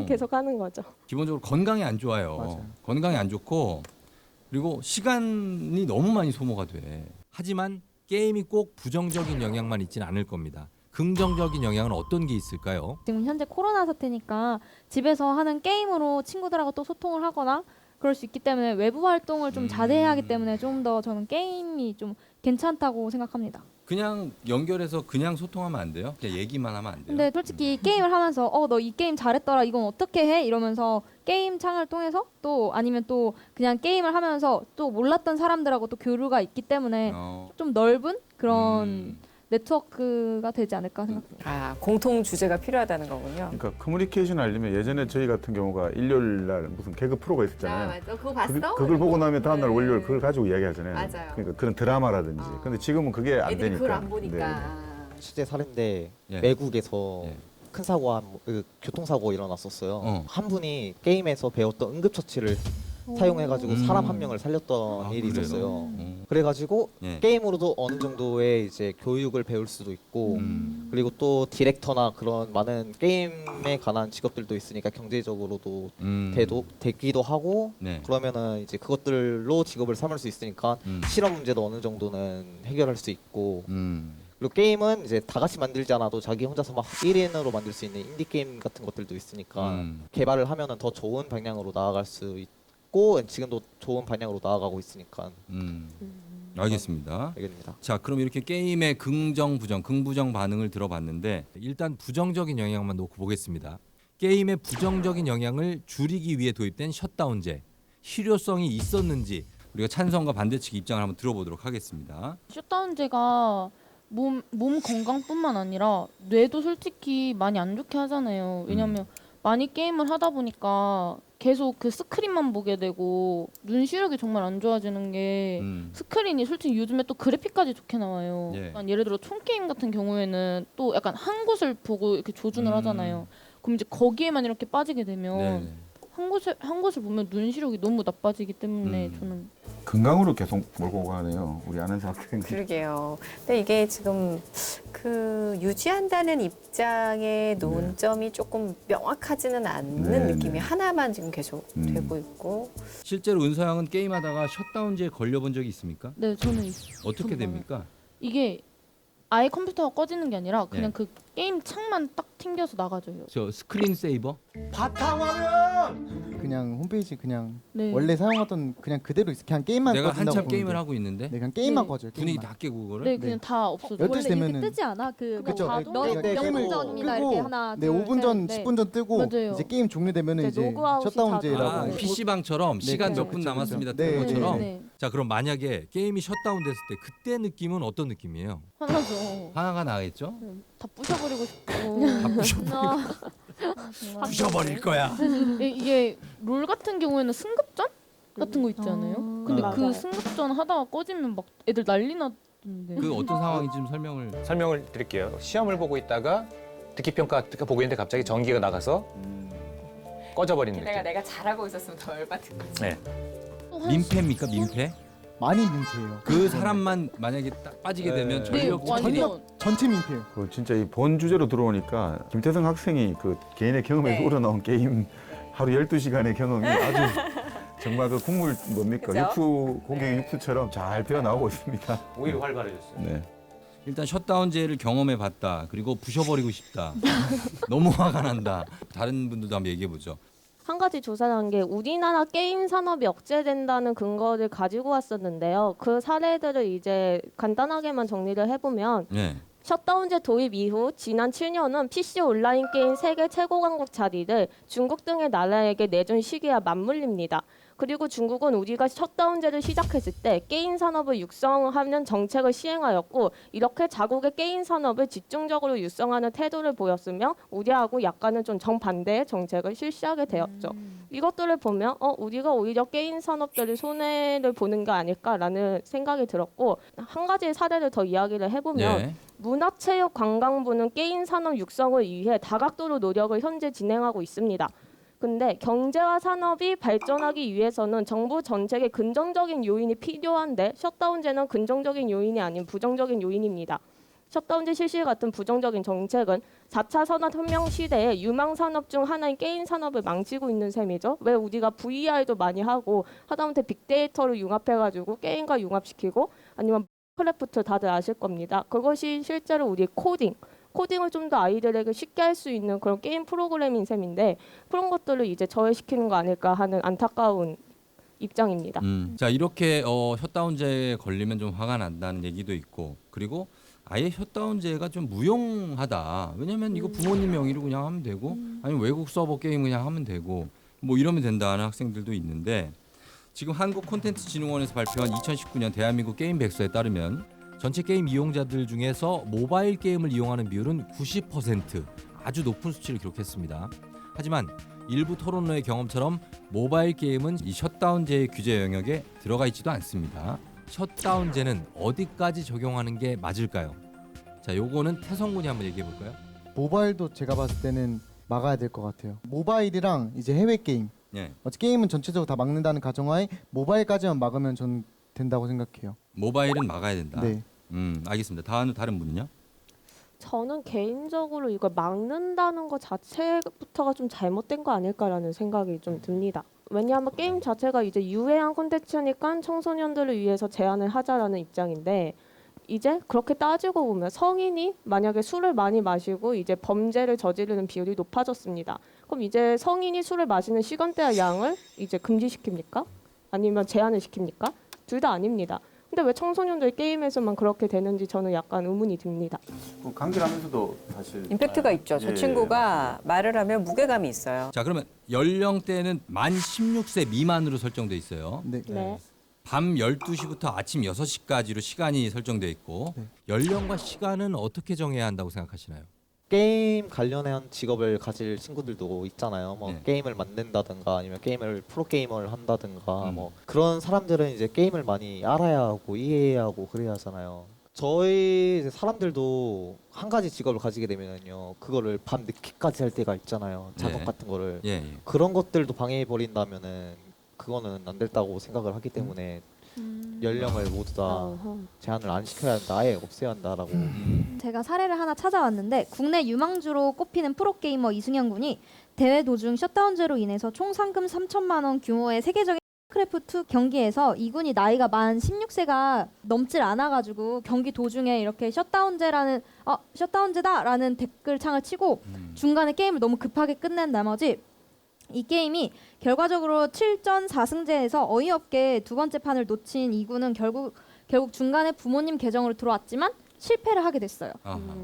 계속 하는 거죠. 기본적으로 건강에 안 좋아요. 맞아요. 건강에 안 좋고 그리고 시간이 너무 많이 소모가 돼. 하지만 게임이 꼭 부정적인 영향만 있지는 않을 겁니다. 긍정적인 영향은 어떤 게 있을까요? 지금 현재 코로나 사태니까 집에서 하는 게임으로 친구들하고 또 소통을 하거나 그럴 수 있기 때문에 외부 활동을 좀 자제해야 하기 때문에 좀 더 저는 게임이 좀 괜찮다고 생각합니다. 그냥 연결해서 그냥 소통하면 안 돼요? 그냥 얘기만 하면 안 돼요? 근데 솔직히 게임을 하면서 너 이 게임 잘했더라 이건 어떻게 해? 이러면서 게임 창을 통해서 또 아니면 또 그냥 게임을 하면서 또 몰랐던 사람들하고 또 교류가 있기 때문에 좀 넓은 그런 네트워크가 되지 않을까 생각합니다. 공통 주제가 필요하다는 거군요. 그러니까 커뮤니케이션 하려면 예전에 저희 같은 경우가 일요일 날 무슨 개그 프로가 있었잖아요. 맞아. 그거 봤어? 그걸 보고 나면 다음 날 네. 월요일 그걸 가지고 이야기하잖아요. 맞아요. 그러니까 그런 드라마라든지. 근데 지금은 그게 안 애들이 되니까. 그걸 안 보니까. 네. 실제 사례인데 예. 외국에서 예. 큰 사고가 교통사고 일어났었어요. 한 분이 게임에서 배웠던 응급처치를 사용해가지고 사람 한 명을 살렸던 일이 그래요? 있었어요. 그래가지고 예. 게임으로도 어느 정도의 이제 교육을 배울 수도 있고 그리고 또 디렉터나 그런 많은 게임에 관한 직업들도 있으니까 경제적으로도 되기도 하고 네. 그러면은 이제 그것들로 직업을 삼을 수 있으니까 실험 문제도 어느 정도는 해결할 수 있고 그리고 게임은 이제 다 같이 만들지 않아도 자기 혼자서 막 1인으로 만들 수 있는 인디 게임 같은 것들도 있으니까 개발을 하면은 더 좋은 방향으로 나아갈 수 있고 지금도 좋은 방향으로 나아가고 있으니까. 알겠습니다. 알겠습니다. 자, 그럼 이렇게 게임의 긍정, 부정, 긍부정 반응을 들어봤는데 일단 부정적인 영향만 놓고 보겠습니다. 게임의 부정적인 영향을 줄이기 위해 도입된 셧다운제, 실효성이 있었는지 우리가 찬성과 반대측 입장을 한번 들어보도록 하겠습니다. 셧다운제가 몸 건강뿐만 아니라 뇌도 솔직히 많이 안 좋게 하잖아요. 왜냐면 많이 게임을 하다 보니까 계속 그 스크린만 보게 되고 눈 시력이 정말 안 좋아지는 게 스크린이 솔직히 요즘에 또 그래픽까지 좋게 나와요. 예. 예를 들어 총 게임 같은 경우에는 또 약간 한 곳을 보고 이렇게 조준을 하잖아요. 그럼 이제 거기에만 이렇게 빠지게 되면 네네. 한 곳을 보면 눈 시력이 너무 나빠지기 때문에 저는 건강으로 계속 몰고 가네요. 우리 아는 학생들. 그러게요. 근데 이게 지금 그 유지한다는 입장의 논점이 조금 명확하지는 않는 네, 느낌이 네. 하나만 지금 계속 되고 있고. 실제로 은서 양은 게임하다가 셧다운제에 걸려본 적이 있습니까? 네, 저는 어떻게 저는 됩니까? 이게 아예 컴퓨터가 꺼지는 게 아니라 그냥 네. 그 게임 창만 딱 튕겨서 나가져요. 저 스크린 세이버? 바탕화면! 그냥 홈페이지 그냥 네. 원래 사용하던 그냥 그대로 있어. 그냥 게임만 내가 꺼진다고 한참 보면 게임을 돼요. 하고 있는데 네, 그냥 게임만 네. 꺼져요. 분위기 게임만. 다 깨고 그거를? 네, 그냥 네. 다 없어져. 12시 원래 되면은 이렇게 뜨지 않아? 그 그쵸. 뭐 네, 몇 게임을 분 전입니다 끄고, 이렇게 하나 네, 둘, 5분 전, 셋, 네. 10분 전 뜨고 맞아요. 이제 게임 종료되면은 네, 이제 로그아웃이 셧다운제라고. 아, 네. PC방처럼 네, 시간 그쵸, 몇 분 그쵸, 남았습니다. 그쵸. 네, 뜨는 것처럼. 네. 자, 그럼 만약에 게임이 셧다운 됐을 때 그때 느낌은 어떤 느낌이에요? 화나죠. 화가 나겠죠? 다 부셔버리고 싶고. 다 부셔버릴 거야. 이게 롤 같은 경우에는 승급전 같은 거 있잖아요. 근데 맞아요. 그 승급전 하다가 꺼지면 막 애들 난리 났던데. 그 어떤 상황인지 좀 설명을 드릴게요. 시험을 보고 있다가 듣기평가 보고 있는데 갑자기 전기가 나가서 꺼져버리는 느낌. 내가 잘하고 있었으면 더 열받은 거지. 네. 민폐입니까? 민폐? 많이 민폐예요. 그 사람만 만약에 딱 빠지게 네. 되면 네, 전력 완전. 전체 민폐예요. 그 진짜 이 본 주제로 들어오니까 김태성 학생이 그 개인의 경험에서 네. 우러나온 게임 하루 12시간의 경험이 아주 정말 그 국물 뭡니까? 그죠? 육수 고객의 육수처럼 잘 배어 나오고 있습니다. 오히려 활발해졌어요. 네. 일단 셧다운제를 경험해 봤다. 그리고 부셔버리고 싶다. 너무 화가 난다. 다른 분들도 한번 얘기해 보죠. 한 가지 조사를 한 게 우리나라 게임 산업이 억제된다는 근거를 가지고 왔었는데요. 그 사례들을 이제 간단하게만 정리를 해보면 네. 셧다운제 도입 이후 지난 7년은 PC 온라인 게임 세계 최고 강국 자리를 중국 등의 나라에게 내준 시기와 맞물립니다. 그리고 중국은 우리가 셧다운제를 시작했을 때 게임 산업을 육성하는 정책을 시행하였고 이렇게 자국의 게임 산업을 집중적으로 육성하는 태도를 보였으며 우리하고 약간은 좀 정반대의 정책을 실시하게 되었죠. 이것들을 보면 우리가 오히려 게임 산업들이 손해를 보는 게 아닐까라는 생각이 들었고 한 가지 사례를 더 이야기를 해보면 네. 문화체육관광부는 게임 산업 육성을 위해 다각도로 노력을 현재 진행하고 있습니다. 근데 경제와 산업이 발전하기 위해서는 정부 정책의 긍정적인 요인이 필요한데 셧다운제는 긍정적인 요인이 아닌 부정적인 요인입니다. 셧다운제 실시 같은 부정적인 정책은 4차 산업혁명 시대에 유망 산업 중 하나인 게임 산업을 망치고 있는 셈이죠. 왜 우리가 VR도 많이 하고 하다못해 빅데이터를 융합해가지고 게임과 융합시키고 아니면 크래프트 다들 아실 겁니다. 그것이 실제로 우리 코딩을 좀 더 아이들에게 쉽게 할 수 있는 그런 게임 프로그램인 셈인데 그런 것들을 이제 저해시키는 거 아닐까 하는 안타까운 입장입니다. 자, 이렇게 셧다운제에 걸리면 좀 화가 난다는 얘기도 있고 그리고 아예 셧다운제가 좀 무용하다. 왜냐면 이거 부모님 명의로 그냥 하면 되고 아니면 외국 서버 게임 그냥 하면 되고 뭐 이러면 된다는 학생들도 있는데 지금 한국콘텐츠진흥원에서 발표한 2019년 대한민국 게임 백서에 따르면 전체 게임 이용자들 중에서 모바일 게임을 이용하는 비율은 90%, 아주 높은 수치를 기록했습니다. 하지만 일부 토론회의 경험처럼 모바일 게임은 이 셧다운제의 규제 영역에 들어가 있지도 않습니다. 셧다운제는 어디까지 적용하는 게 맞을까요? 자, 요거는 태성군이 한번 얘기해 볼까요? 모바일도 제가 봤을 때는 막아야 될 것 같아요. 모바일이랑 이제 해외 게임. 예. 게임은 전체적으로 다 막는다는 가정하에 모바일까지만 막으면 전 된다고 생각해요. 모바일은 막아야 된다. 네. 알겠습니다. 다른 분은요? 저는 개인적으로 이걸 막는다는 것 자체부터가 좀 잘못된 거 아닐까라는 생각이 좀 듭니다. 왜냐하면 게임 자체가 이제 유해한 콘텐츠니까 청소년들을 위해서 제한을 하자라는 입장인데 이제 그렇게 따지고 보면 성인이 만약에 술을 많이 마시고 이제 범죄를 저지르는 비율이 높아졌습니다. 그럼 이제 성인이 술을 마시는 시간대와 양을 이제 금지시킵니까? 아니면 제한을 시킵니까? 둘 다 아닙니다. 근데 왜 청소년들 게임에서만 그렇게 되는지 저는 약간 의문이 듭니다. 강제하면서도 사실 임팩트가 있죠. 저 예, 친구가 말을 하면 무게감이 있어요. 자, 그러면 연령대는 만 16세 미만으로 설정돼 있어요. 네. 네. 밤 12시부터 아침 6시까지로 시간이 설정돼 있고 네. 연령과 시간은 어떻게 정해야 한다고 생각하시나요? 게임 관련한 직업을 가질 친구들도 있잖아요. 뭐 네. 게임을 만든다든가 아니면 게임을 프로게이머를 한다든가 음. 뭐 그런 사람들은 이제 게임을 많이 알아야 하고 이해해야 하고 그래야 하잖아요. 저희 이제 사람들도 한 가지 직업을 가지게 되면요, 그거를 밤 늦게까지 할 때가 있잖아요. 작업 네. 같은 거를 예. 그런 것들도 방해해 버린다면은 그거는 안 됐다고 생각을 하기 때문에 연령을 모두 다 제한을 안 시켜야 한다, 아예 없애야 한다라고. 제가 사례를 하나 찾아왔는데 국내 유망주로 꼽히는 프로게이머 이승현 군이 대회 도중 셧다운제로 인해서 총 상금 3천만 원 규모의 세계적인 크래프트 경기에서 이군이 나이가 만 16세가 넘질 않아가지고 경기 도중에 이렇게 셧다운제다라는 댓글창을 치고 중간에 게임을 너무 급하게 끝낸 나머지 이 게임이 결과적으로 7전 4승제에서 어이없게 두 번째 판을 놓친 이군은 결국 중간에 부모님 계정으로 들어왔지만 실패를 하게 됐어요.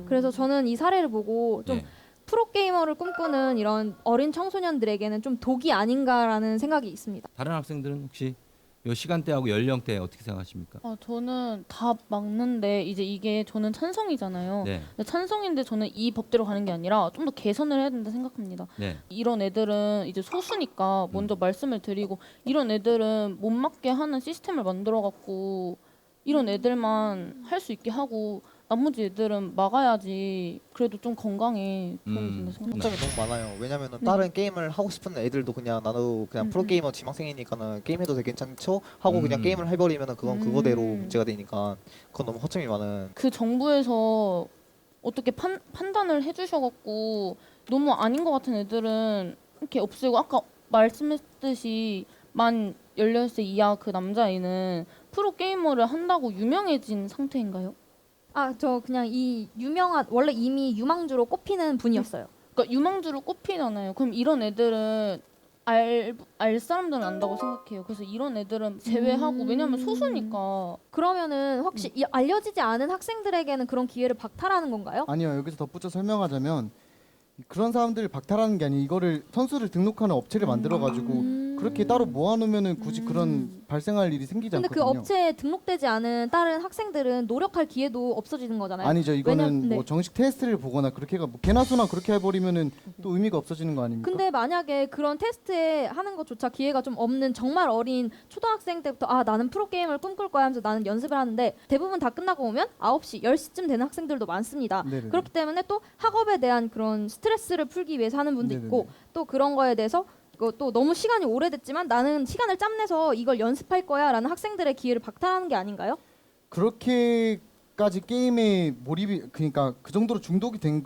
그래서 저는 이 사례를 보고 좀 프로게이머를 꿈꾸는 이런 어린 청소년들에게는 좀 독이 아닌가라는 생각이 있습니다. 다른 학생들은 혹시 이 시간대하고 연령대 어떻게 생각하십니까? 저는 다 맞는데 이제 이게 저는 찬성이잖아요. 네. 근데 찬성인데 저는 이 법대로 가는 게 아니라 좀 더 개선을 해야 된다 생각합니다. 네. 이런 애들은 이제 소수니까 먼저 말씀을 드리고 이런 애들은 못 맞게 하는 시스템을 만들어 갖고 이런 애들만 할 수 있게 하고 나머지 애들은 막아야지 그래도 좀 건강에 도움이 된다 생각합니다. 장점이 너무 많아요. 왜냐면은 다른 게임을 하고 싶은 애들도 그냥 나도 그냥 프로게이머 지망생이니까는 게임해도 되게 괜찮죠? 하고 그냥 게임을 해버리면은 그건 그거대로 문제가 되니까 그건 너무 허점이 많은. 그 정부에서 어떻게 판단을 해주셔갖고 너무 아닌 것 같은 애들은 이렇게 없애고 아까 말씀했듯이 만 16세 이하 그 남자애는 프로게이머를 한다고 유명해진 상태인가요? 저 그냥 이 유명한 원래 이미 유망주로 꼽히는 분이었어요. 그러니까 유망주로 꼽히잖아요. 그럼 이런 애들은 알 사람들은 안다고 생각해요. 그래서 이런 애들은 제외하고 왜냐면 소수니까. 그러면은 혹시 이 알려지지 않은 학생들에게는 그런 기회를 박탈하는 건가요? 아니요. 여기서 덧붙여 설명하자면 그런 사람들을 박탈하는 게 아니 이거를 선수를 등록하는 업체를 만들어 가지고 그렇게 따로 모아놓으면은 굳이 그런 발생할 일이 생기지 근데 않거든요. 그 업체에 등록되지 않은 다른 학생들은 노력할 기회도 없어지는 거잖아요. 아니죠. 이거는 네. 뭐 정식 테스트를 보거나 그렇게 뭐 개나 소나 그렇게 해버리면은 또 의미가 없어지는 거 아닙니까? 근데 만약에 그런 테스트에 하는 것조차 기회가 좀 없는 정말 어린 초등학생 때부터 나는 프로게임을 꿈꿀 거야 하면서 나는 연습을 하는데 대부분 다 끝나고 오면 9시, 10시쯤 되는 학생들도 많습니다. 네네네. 그렇기 때문에 또 학업에 대한 그런 스트레스를 풀기 위해서 하는 분도 네네네. 있고 또 그런 거에 대해서 또 너무 시간이 오래됐지만 나는 시간을 짬내서 이걸 연습할 거야 라는 학생들의 기회를 박탈하는 게 아닌가요? 그렇게까지 게임에 몰입이 그러니까 그 정도로 중독이 된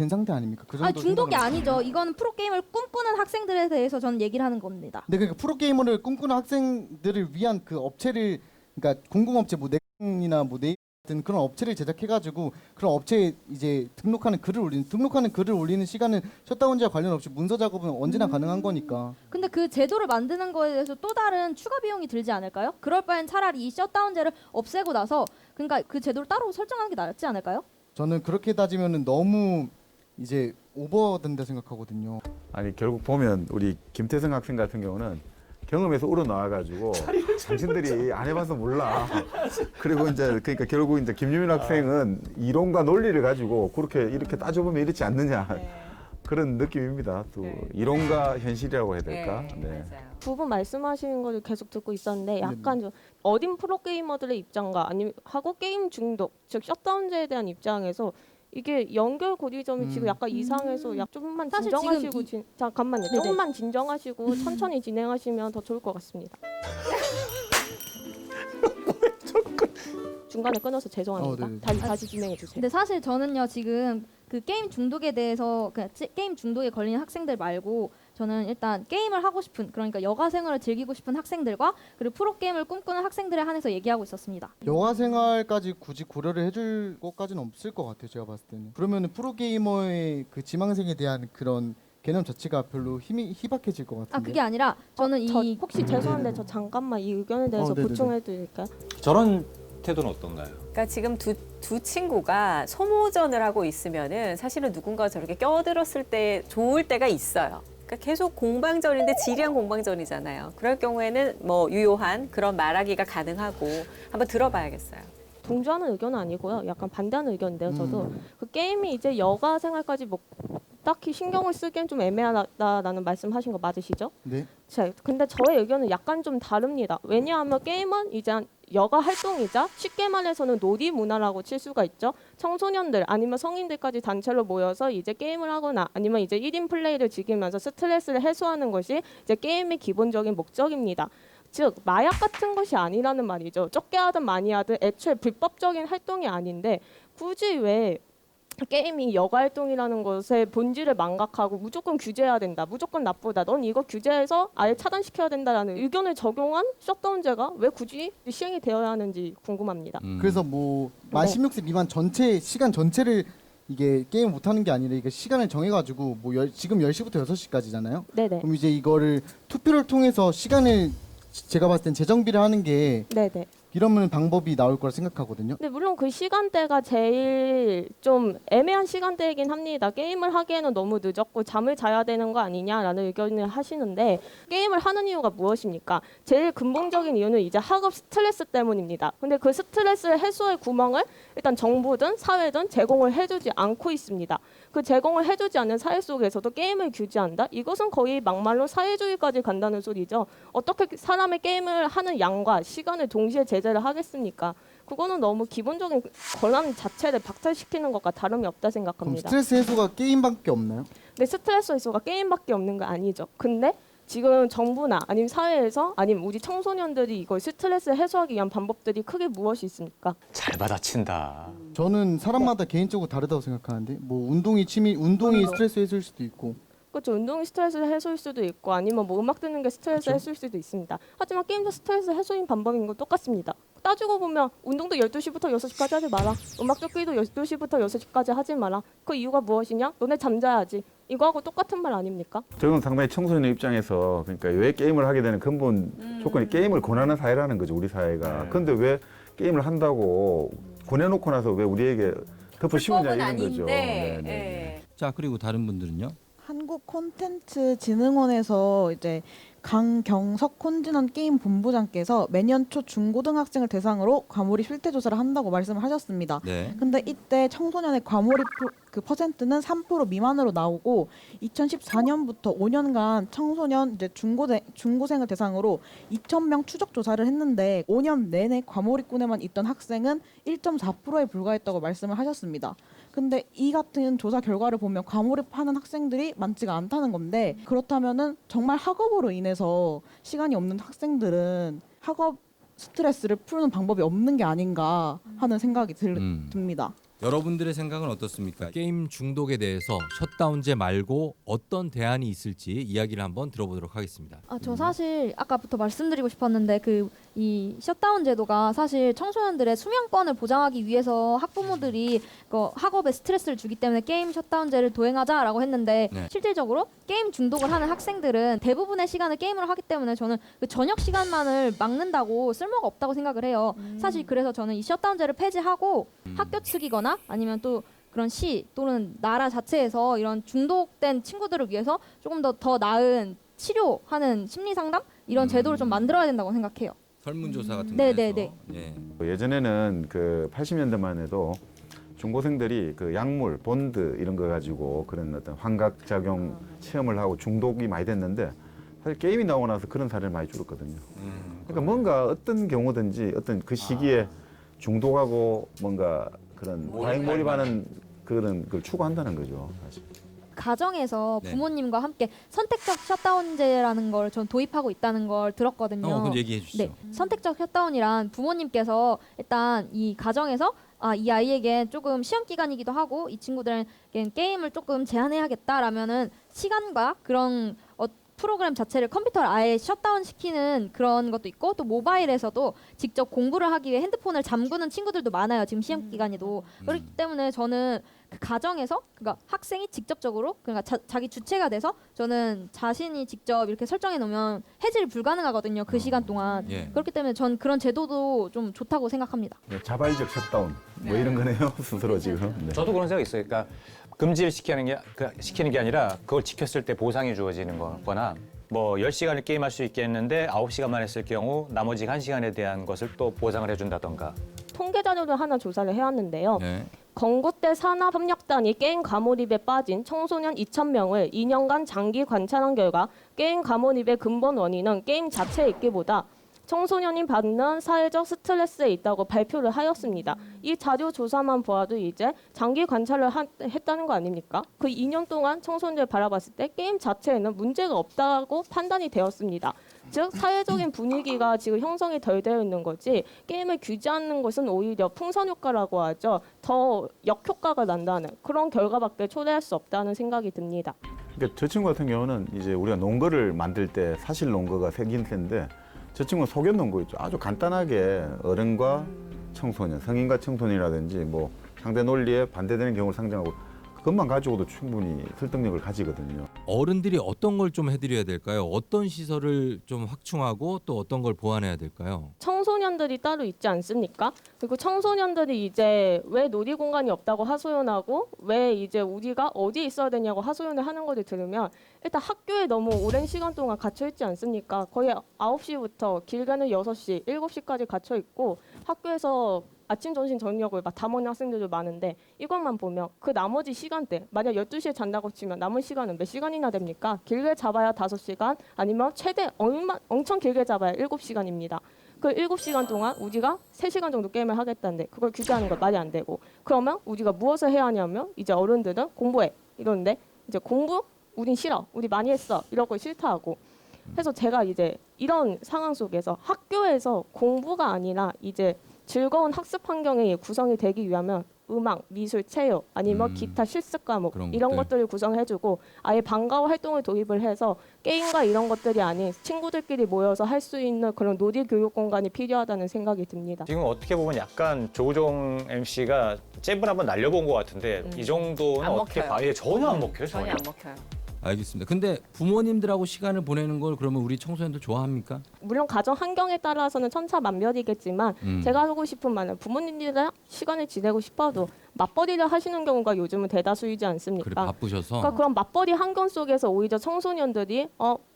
상태 아닙니까? 그 정도 중독이 생각을 아니죠. 이거는 프로게임을 꿈꾸는 학생들에 대해서 저는 얘기를 하는 겁니다. 네, 그러니까 프로게이머를 꿈꾸는 학생들을 위한 그 업체를 그러니까 공공업체 뭐 넥이나 뭐 네이버 같은 그런 업체를 제작해가지고 그런 업체에 이제 등록하는 글을 올리는 시간은 셧다운제와 관련 없이 문서 작업은 언제나 가능한 거니까. 근데 그 제도를 만드는 거에 대해서 또 다른 추가 비용이 들지 않을까요? 그럴 바엔 차라리 이 셧다운제를 없애고 나서 그러니까 그 제도를 따로 설정하는 게 낫지 않을까요? 저는 그렇게 따지면은 너무 이제 오버된다 생각하거든요. 아니 결국 보면 우리 김태성 학생 같은 경우는 경험에서 우러나와가지고 당신들이 안 해봐서 몰라. 그리고 이제 그러니까 결국 이제 김유민 학생은 이론과 논리를 가지고 그렇게 이렇게 따져보면 이렇지 않느냐 그런 느낌입니다. 또 이론과 현실이라고 해야 될까? 네. 두 분 말씀하시는 걸 계속 듣고 있었는데 약간 좀 어린 프로게이머들의 입장과 아니면 하고 게임 중독, 즉 셧다운제에 대한 입장에서 이게 연결 고리점이 지금 약간 이상해서 조금만 사실 진정하시고 지금 잠깐만요. 네네. 조금만 진정하시고 천천히 진행하시면 더 좋을 것 같습니다. 중간에 끊어서 죄송합니다. 네네. 다시 진행해 주세요. 근데 사실 저는요 지금 그 게임 중독에 대해서 게임 중독에 걸리는 학생들 말고 저는 일단 게임을 하고 싶은 그러니까 여가 생활을 즐기고 싶은 학생들과 그리고 프로게임을 꿈꾸는 학생들에 한해서 얘기하고 있었습니다. 여가 생활까지 굳이 고려를 해줄 것까지는 없을 것 같아요. 제가 봤을 때는. 그러면은 프로게이머의 그 지망생에 대한 그런 개념 자체가 별로 힘이 희박해질 것 같은데. 그게 아니라 저는 혹시 죄송한데 저 잠깐만 이 의견에 대해서 네네네. 보충해 드릴까요? 저런 태도는 어떤가요? 그러니까 지금 두 친구가 소모전을 하고 있으면은 사실은 누군가 저렇게 껴들었을 때 좋을 때가 있어요. 그러니까 계속 공방전인데 지리한 공방전이잖아요. 그럴 경우에는 뭐 유효한 그런 말하기가 가능하고 한번 들어봐야겠어요. 동조하는 의견은 아니고요. 약간 반대하는 의견인데요. 저도 그 게임이 이제 여가 생활까지 뭐 딱히 신경을 쓰기엔 좀 애매하다라는 말씀하신 거 맞으시죠? 네. 자, 근데 저의 의견은 약간 좀 다릅니다. 왜냐하면 게임은 이제 여가 활동이자 쉽게 말해서는 놀이 문화라고 칠 수가 있죠. 청소년들 아니면 성인들까지 단체로 모여서 이제 게임을 하거나 아니면 이제 1인 플레이를 즐기면서 스트레스를 해소하는 것이 이제 게임의 기본적인 목적입니다. 즉 마약 같은 것이 아니라는 말이죠. 적게 하든 많이 하든 애초에 불법적인 활동이 아닌데 굳이 왜 게임이 여가활동이라는 것의 본질을 망각하고 무조건 규제해야 된다, 무조건 나쁘다, 넌 이거 규제해서 아예 차단시켜야 된다라는 의견을 적용한 셧다운제가 왜 굳이 시행이 되어야 하는지 궁금합니다. 그래서 뭐 만 16세 미만 전체 시간 전체를 이게 게임 못 하는 게 아니라 이게 시간을 정해가지고 뭐 지금 10시부터 6시까지잖아요. 네네. 그럼 이제 이거를 투표를 통해서 시간을 제가 봤을 땐 재정비를 하는 게 네네. 이러면 방법이 나올 거라 생각하거든요. 근데 물론 그 시간대가 제일 좀 애매한 시간대이긴 합니다. 게임을 하기에는 너무 늦었고 잠을 자야 되는 거 아니냐라는 의견을 하시는데 게임을 하는 이유가 무엇입니까? 제일 근본적인 이유는 이제 학업 스트레스 때문입니다. 근데 그 스트레스 해소의 구멍을 일단 정부든 사회든 제공을 해주지 않고 있습니다. 그 제공을 해주지 않는 사회 속에서도 게임을 규제한다? 이것은 거의 막말로 사회주의까지 간다는 소리죠. 어떻게 사람의 게임을 하는 양과 시간을 동시에 제재를 하겠습니까? 그거는 너무 기본적인 권한 자체를 박탈시키는 것과 다름이 없다 그럼 생각합니다. 스트레스 해소가 게임밖에 없나요? 근데 스트레스 해소가 게임밖에 없는 거 아니죠. 근데 지금 정부나 아니면 사회에서 아니면 우리 청소년들이 이걸 스트레스 해소하기 위한 방법들이 크게 무엇이 있습니까? 잘 받아친다. 저는 사람마다 개인적으로 다르다고 생각하는데 뭐 운동이 스트레스 해소일 수도 있고 그렇죠. 운동이 스트레스 해소일 수도 있고 아니면 뭐 음악 듣는 게 스트레스 그쵸? 해소일 수도 있습니다. 하지만 게임도 스트레스 해소인 방법인 건 똑같습니다. 따지고 보면 운동도 12시부터 6시까지 하지 마라. 음악 듣기도 12시부터 6시까지 하지 마라. 그 이유가 무엇이냐? 너네 잠자야지. 이거하고 똑같은 말 아닙니까? 저는 상당히 청소년 입장에서 그러니까 왜 게임을 하게 되는 근본 조건이 게임을 권하는 사회라는 거죠, 우리 사회가. 그런데 왜 게임을 한다고 권해놓고 나서 왜 우리에게 덮어 씌우냐 이런 거죠. 네, 네. 자, 그리고 다른 분들은요? 한국 콘텐츠 진흥원에서 이제 강경석 콘진원 게임 본부장께서 매년 초 중고등학생을 대상으로 과몰입 실태 조사를 한다고 말씀을 하셨습니다. 네. 근데 이때 청소년의 과몰입 그 퍼센트는 3% 미만으로 나오고 2014년부터 5년간 청소년 이제 중고생을 대상으로 2,000명 추적 조사를 했는데 5년 내내 과몰입군에만 있던 학생은 1.4%에 불과했다고 말씀을 하셨습니다. 근데 이 같은 조사 결과를 보면 과몰입하는 학생들이 많지가 않다는 건데 그렇다면은 정말 학업으로 인해서 시간이 없는 학생들은 학업 스트레스를 푸는 방법이 없는 게 아닌가 하는 생각이 듭니다. 여러분들의 생각은 어떻습니까? 게임 중독에 대해서 셧다운제 말고 어떤 대안이 있을지 이야기를 한번 들어보도록 하겠습니다. 저 사실 아까부터 말씀드리고 싶었는데 이 셧다운 제도가 사실 청소년들의 수면권을 보장하기 위해서 학부모들이 학업에 스트레스를 주기 때문에 게임 셧다운제를 도행하자라고 했는데 네. 실질적으로 게임 중독을 하는 학생들은 대부분의 시간을 게임을 하기 때문에 저는 그 저녁 시간만을 막는다고 쓸모가 없다고 생각을 해요. 사실 그래서 저는 이 셧다운제를 폐지하고 학교 측이거나 아니면 또 그런 시 또는 나라 자체에서 이런 중독된 친구들을 위해서 조금 더 나은 치료하는 심리 상담 이런 제도를 좀 만들어야 된다고 생각해요. 설문조사 같은 네네네. 거에서 네. 예전에는 그 80년대만 해도 중고생들이 그 약물, 본드 이런 거 가지고 그런 어떤 환각 작용 체험을 하고 중독이 많이 됐는데 사실 게임이 나오고 나서 그런 사례를 많이 줄었거든요. 그러니까 뭔가 어떤 경우든지 어떤 그 시기에 중독하고 뭔가 그런 과잉 몰입하는 그런 걸 추구한다는 거죠, 사실. 가정에서 네. 부모님과 함께 선택적 셧다운제라는 걸 전 도입하고 있다는 걸 들었거든요. 그럼 얘기해 주시죠. 네, 선택적 셧다운이란 부모님께서 일단 이 가정에서 이 아이에게 조금 시험 기간이기도 하고 이 친구들에겐 게임을 조금 제한해야겠다라면은 시간과 그런 프로그램 자체를 컴퓨터를 아예 셧다운 시키는 그런 것도 있고 또 모바일에서도 직접 공부를 하기 위해 핸드폰을 잠그는 친구들도 많아요. 지금 시험 기간에도. 그렇기 때문에 저는 그 가정에서 그러니까 학생이 직접적으로 그러니까 자기 주체가 돼서 저는 자신이 직접 이렇게 설정해 놓으면 해지를 불가능하거든요. 그 시간 동안. 예. 그렇기 때문에 전 그런 제도도 좀 좋다고 생각합니다. 네, 자발적 셧다운 뭐 이런 거네요, 스스로 지금. 네. 저도 그런 생각이 있어요. 그러니까 금지를 시키는 게 아니라 그걸 지켰을 때 보상이 주어지는 거거나 뭐 10시간을 게임할 수 있겠는데 9시간만 했을 경우 나머지 1시간에 대한 것을 또 보상을 해준다던가. 통계 자료를 하나 조사를 해왔는데요. 네. 건국대 산하협력단이 게임 과몰입에 빠진 청소년 2,000명을 2년간 장기 관찰한 결과 게임 과몰입의 근본 원인은 게임 자체에 있기보다 청소년이 받는 사회적 스트레스에 있다고 발표를 하였습니다. 이 자료 조사만 보아도 이제 장기 관찰을 했다는 거 아닙니까? 그 2년 동안 청소년을 바라봤을 때 게임 자체에는 문제가 없다고 판단이 되었습니다. 즉 사회적인 분위기가 지금 형성이 덜 되어 있는 거지 게임을 규제하는 것은 오히려 풍선 효과라고 하죠. 더 역효과가 난다는 그런 결과밖에 초래할 수 없다는 생각이 듭니다. 그러니까 저 친구 같은 경우는 이제 우리가 논거를 만들 때 사실 논거가 세긴 센데 저 친구는 소견 논거 있죠. 아주 간단하게 어른과 청소년, 성인과 청소년이라든지 뭐 상대 논리에 반대되는 경우를 상정하고 그것만 가지고도 충분히 설득력을 가지거든요. 어른들이 어떤 걸 좀 해드려야 될까요? 어떤 시설을 좀 확충하고 또 어떤 걸 보완해야 될까요? 청소년들이 따로 있지 않습니까? 그리고 청소년들이 이제 왜 놀이 공간이 없다고 하소연하고 왜 이제 우리가 어디에 있어야 되냐고 하소연을 하는 것을 들으면 일단 학교에 너무 오랜 시간 동안 갇혀 있지 않습니까? 거의 9시부터 길게는 6시, 7시까지 갇혀 있고 학교에서 아침, 점심, 저녁을 막 다 먹는 학생들도 많은데 이것만 보면 그 나머지 시간대 만약 12시에 잔다고 치면 남은 시간은 몇 시간이나 됩니까? 길게 잡아야 5시간 아니면 최대 엄청 길게 잡아야 7시간입니다. 그 7시간 동안 우리가 3시간 정도 게임을 하겠다는데 그걸 규제하는 건 말이 안 되고 그러면 우리가 무엇을 해야 하냐면 이제 어른들은 공부해 이러는데 이제 공부? 우린 싫어. 우리 많이 했어. 이러고 싫다 하고 그래서 제가 이제 이런 상황 속에서 학교에서 공부가 아니라 이제 즐거운 학습 환경이 구성이 되기 위하면 음악, 미술, 체육 아니면 기타 실습 과목 이런 것들을 구성해주고 아예 방과후 활동을 도입을 해서 게임과 이런 것들이 아닌 친구들끼리 모여서 할 수 있는 그런 놀이 교육 공간이 필요하다는 생각이 듭니다. 지금 어떻게 보면 약간 조우종 MC가 잽을 한번 날려본 것 같은데 이 정도는 안 어떻게 먹혀요. 봐요? 전혀 안 먹혀요. 전혀 안 먹혀요. 알겠습니다. 근데 부모님들하고 시간을 보내는 걸 그러면 우리 청소년들 좋아합니까? 물론 가정 환경에 따라서는 천차만별이겠지만 제가 하고 싶은 말은 부모님들이랑 시간을 지내고 싶어도 맞벌이를 하시는 경우가 요즘은 대다수이지 않습니까? 그래 바쁘셔서. 그러니까 그런 맞벌이 환경 속에서 오히려 청소년들이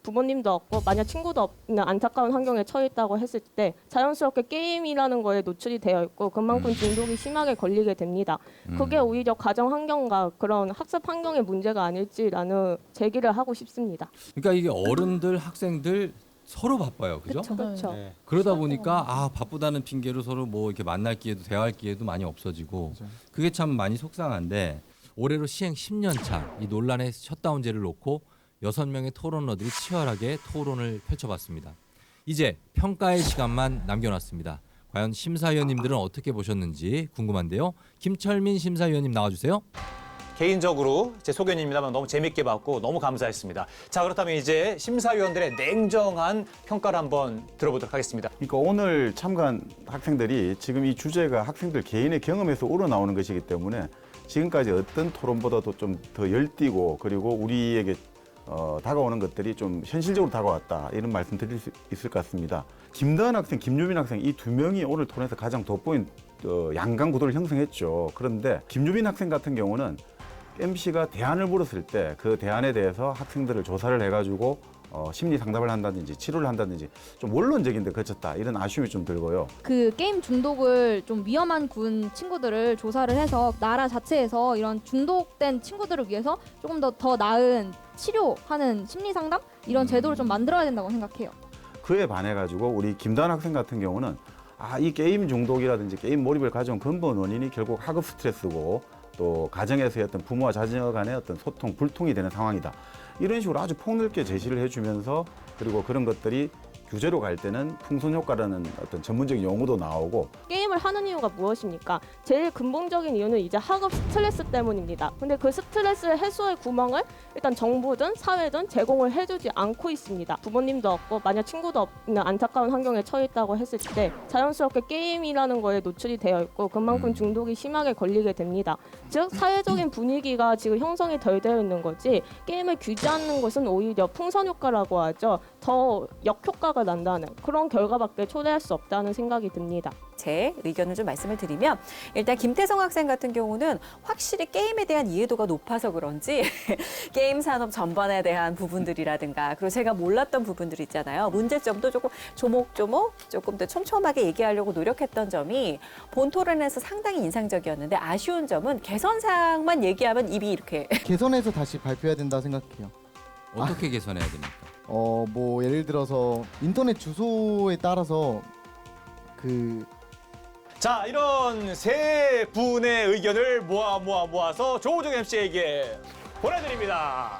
부모님도 없고 만약 친구도 없는 안타까운 환경에 처해 있다고 했을 때 자연스럽게 게임이라는 거에 노출이 되어 있고 그만큼 중독이 심하게 걸리게 됩니다. 그게 오히려 가정 환경과 그런 학습 환경의 문제가 아닐지라는 제기를 하고 싶습니다. 그러니까 이게 어른들, 학생들 서로 바빠요, 그죠? 그렇죠. 네. 그러다 보니까 바쁘다는 핑계로 서로 뭐 이렇게 만날 기회도 대화할 기회도 많이 없어지고 그게 참 많이 속상한데 올해로 시행 10년 차 이 논란의 셧다운제를 놓고 6명의 토론러들이 치열하게 토론을 펼쳐봤습니다. 이제 평가의 시간만 남겨놨습니다. 과연 심사위원님들은 어떻게 보셨는지 궁금한데요. 김철민 심사위원님 나와주세요. 개인적으로 제 소견입니다만 너무 재밌게 봤고 너무 감사했습니다. 자, 그렇다면 이제 심사위원들의 냉정한 평가를 한번 들어보도록 하겠습니다. 그러니까 오늘 참가한 학생들이 지금 이 주제가 학생들 개인의 경험에서 우러나오는 것이기 때문에 지금까지 어떤 토론보다도 좀 더 열띠고 그리고 우리에게 다가오는 것들이 좀 현실적으로 다가왔다 이런 말씀 드릴 수 있을 것 같습니다. 김다은 학생, 김유빈 학생 이 두 명이 오늘 토론에서 가장 돋보인 양강 구도를 형성했죠. 그런데 김유빈 학생 같은 경우는 MC가 대안을 물었을 때 그 대안에 대해서 학생들을 조사를 해가지고 심리 상담을 한다든지 치료를 한다든지 좀 원론적인 데 그쳤다 이런 아쉬움이 좀 들고요. 그 게임 중독을 좀 위험한 군 친구들을 조사를 해서 나라 자체에서 이런 중독된 친구들을 위해서 조금 더 나은 치료하는 심리 상담 이런 제도를 좀 만들어야 된다고 생각해요. 그에 반해가지고 우리 김다은 학생 같은 경우는 이 게임 중독이라든지 게임 몰입을 가져온 근본 원인이 결국 학업 스트레스고 또 가정에서의 어떤 부모와 자녀 간의 어떤 소통, 불통이 되는 상황이다. 이런 식으로 아주 폭넓게 제시를 해주면서 그리고 그런 것들이 규제로 갈 때는 풍선 효과라는 어떤 전문적인 용어도 나오고 게임을 하는 이유가 무엇입니까? 제일 근본적인 이유는 이제 학업 스트레스 때문입니다. 근데 그 스트레스 해소의 구멍을 일단 정부든 사회든 제공을 해주지 않고 있습니다. 부모님도 없고 만약 친구도 없는 안타까운 환경에 처해 있다고 했을 때 자연스럽게 게임이라는 거에 노출이 되어 있고 그만큼 중독이 심하게 걸리게 됩니다. 즉 사회적인 분위기가 지금 형성이 덜 되어 있는 거지 게임을 규제하는 것은 오히려 풍선 효과라고 하죠. 더 역효과가 난다는 그런 결과밖에 초래할 수 없다는 생각이 듭니다. 제 의견을 좀 말씀을 드리면 일단 김태성 학생 같은 경우는 확실히 게임에 대한 이해도가 높아서 그런지 게임 산업 전반에 대한 부분들이라든가 그리고 제가 몰랐던 부분들 있잖아요. 문제점도 조금 조목조목 조금 더 촘촘하게 얘기하려고 노력했던 점이 본 토론에서 상당히 인상적이었는데 아쉬운 점은 개선사항만 얘기하면 입이 이렇게 개선해서 다시 발표해야 된다 생각해요. 어떻게 개선해야 됩니까? 뭐 예를 들어서 인터넷 주소에 따라서 자, 이런 세 분의 의견을 모아서 조우종 MC에게 보내드립니다.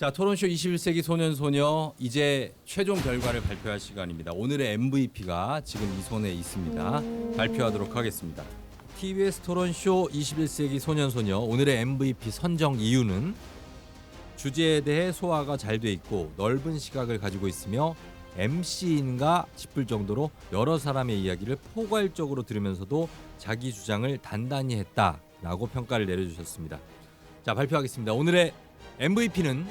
자, 토론쇼 21세기 소년소녀 이제 최종 결과를 발표할 시간입니다. 오늘의 MVP가 지금 이 손에 있습니다. 발표하도록 하겠습니다. TBS 토론쇼 21세기 소년소녀 오늘의 MVP 선정 이유는 주제에 대해 소화가 잘 돼 있고 넓은 시각을 가지고 있으며 MC인가 싶을 정도로 여러 사람의 이야기를 포괄적으로 들으면서도 자기 주장을 단단히 했다라고 평가를 내려주셨습니다. 자, 발표하겠습니다. 오늘의 MVP는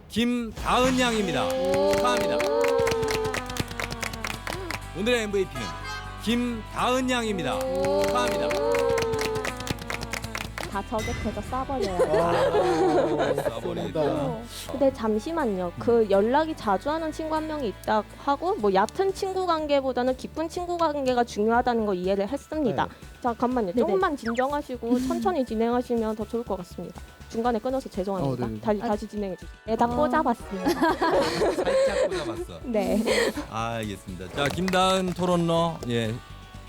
김다은 양입니다. 축하합니다. 오늘의 MVP는 김다은 양입니다. 축하합니다. 다 저격해서 쏴버려요. 써버리다. 근데 잠시만요. 그 연락이 자주 하는 친구 한 명이 있다 하고 뭐 얕은 친구 관계보다는 깊은 친구 관계가 중요하다는 거 이해를 했습니다. 잠깐만요. 네네. 조금만 진정하시고 천천히 진행하시면 더 좋을 것 같습니다. 중간에 끊어서 죄송합니다. 네네. 다시 진행해 주세요. 네, 다 꽂아봤습니다. 살짝 꽂아봤어. 네. 알겠습니다. 자, 김다은 토론러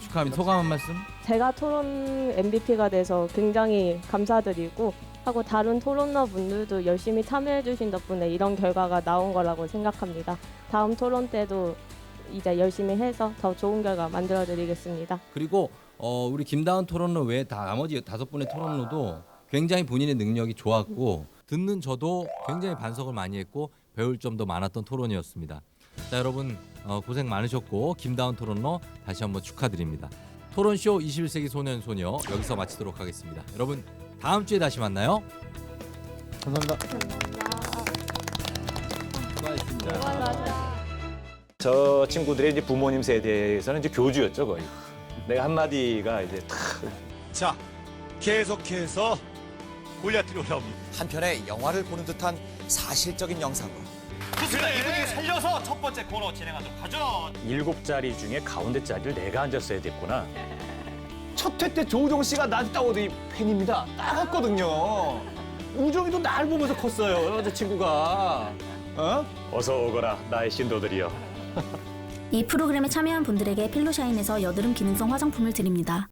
축하합니다. 소감 한 말씀? 제가 토론 MVP가 돼서 굉장히 감사드리고 하고 다른 토론러 분들도 열심히 참여해 주신 덕분에 이런 결과가 나온 거라고 생각합니다. 다음 토론 때도 이제 열심히 해서 더 좋은 결과 만들어 드리겠습니다. 그리고 우리 김다은 토론러 외에 나머지 5분의 토론러도 굉장히 본인의 능력이 좋았고 듣는 저도 굉장히 반성을 많이 했고 배울 점도 많았던 토론이었습니다. 자, 여러분 고생 많으셨고 김다은 토론러 다시 한번 축하드립니다. 토론쇼 21세기 소년소녀 여기서 마치도록 하겠습니다. 여러분 다음 주에 다시 만나요. 감사합니다. 수고하셨습니다. 저 친구들의 이제 부모님 세대에서는 이제 교주였죠 거의. 내가 한마디가 이제 탁. 자, 계속해서 골리앗들이 올라옵니다. 한편의 영화를 보는 듯한 사실적인 영상으로 좋습니다. 이분이 살려서 첫 번째 코너 진행하도록 하죠. 7자리 중에 가운데 자리를 내가 앉았어야 됐구나. 첫 회 때 조우종 씨가 나한테 딱 오더니 팬입니다. 따갔거든요. 우종이도 날 보면서 컸어요. 저 친구가. 어서 오거라 나의 신도들이여. 이 프로그램에 참여한 분들에게 필로샤인에서 여드름 기능성 화장품을 드립니다.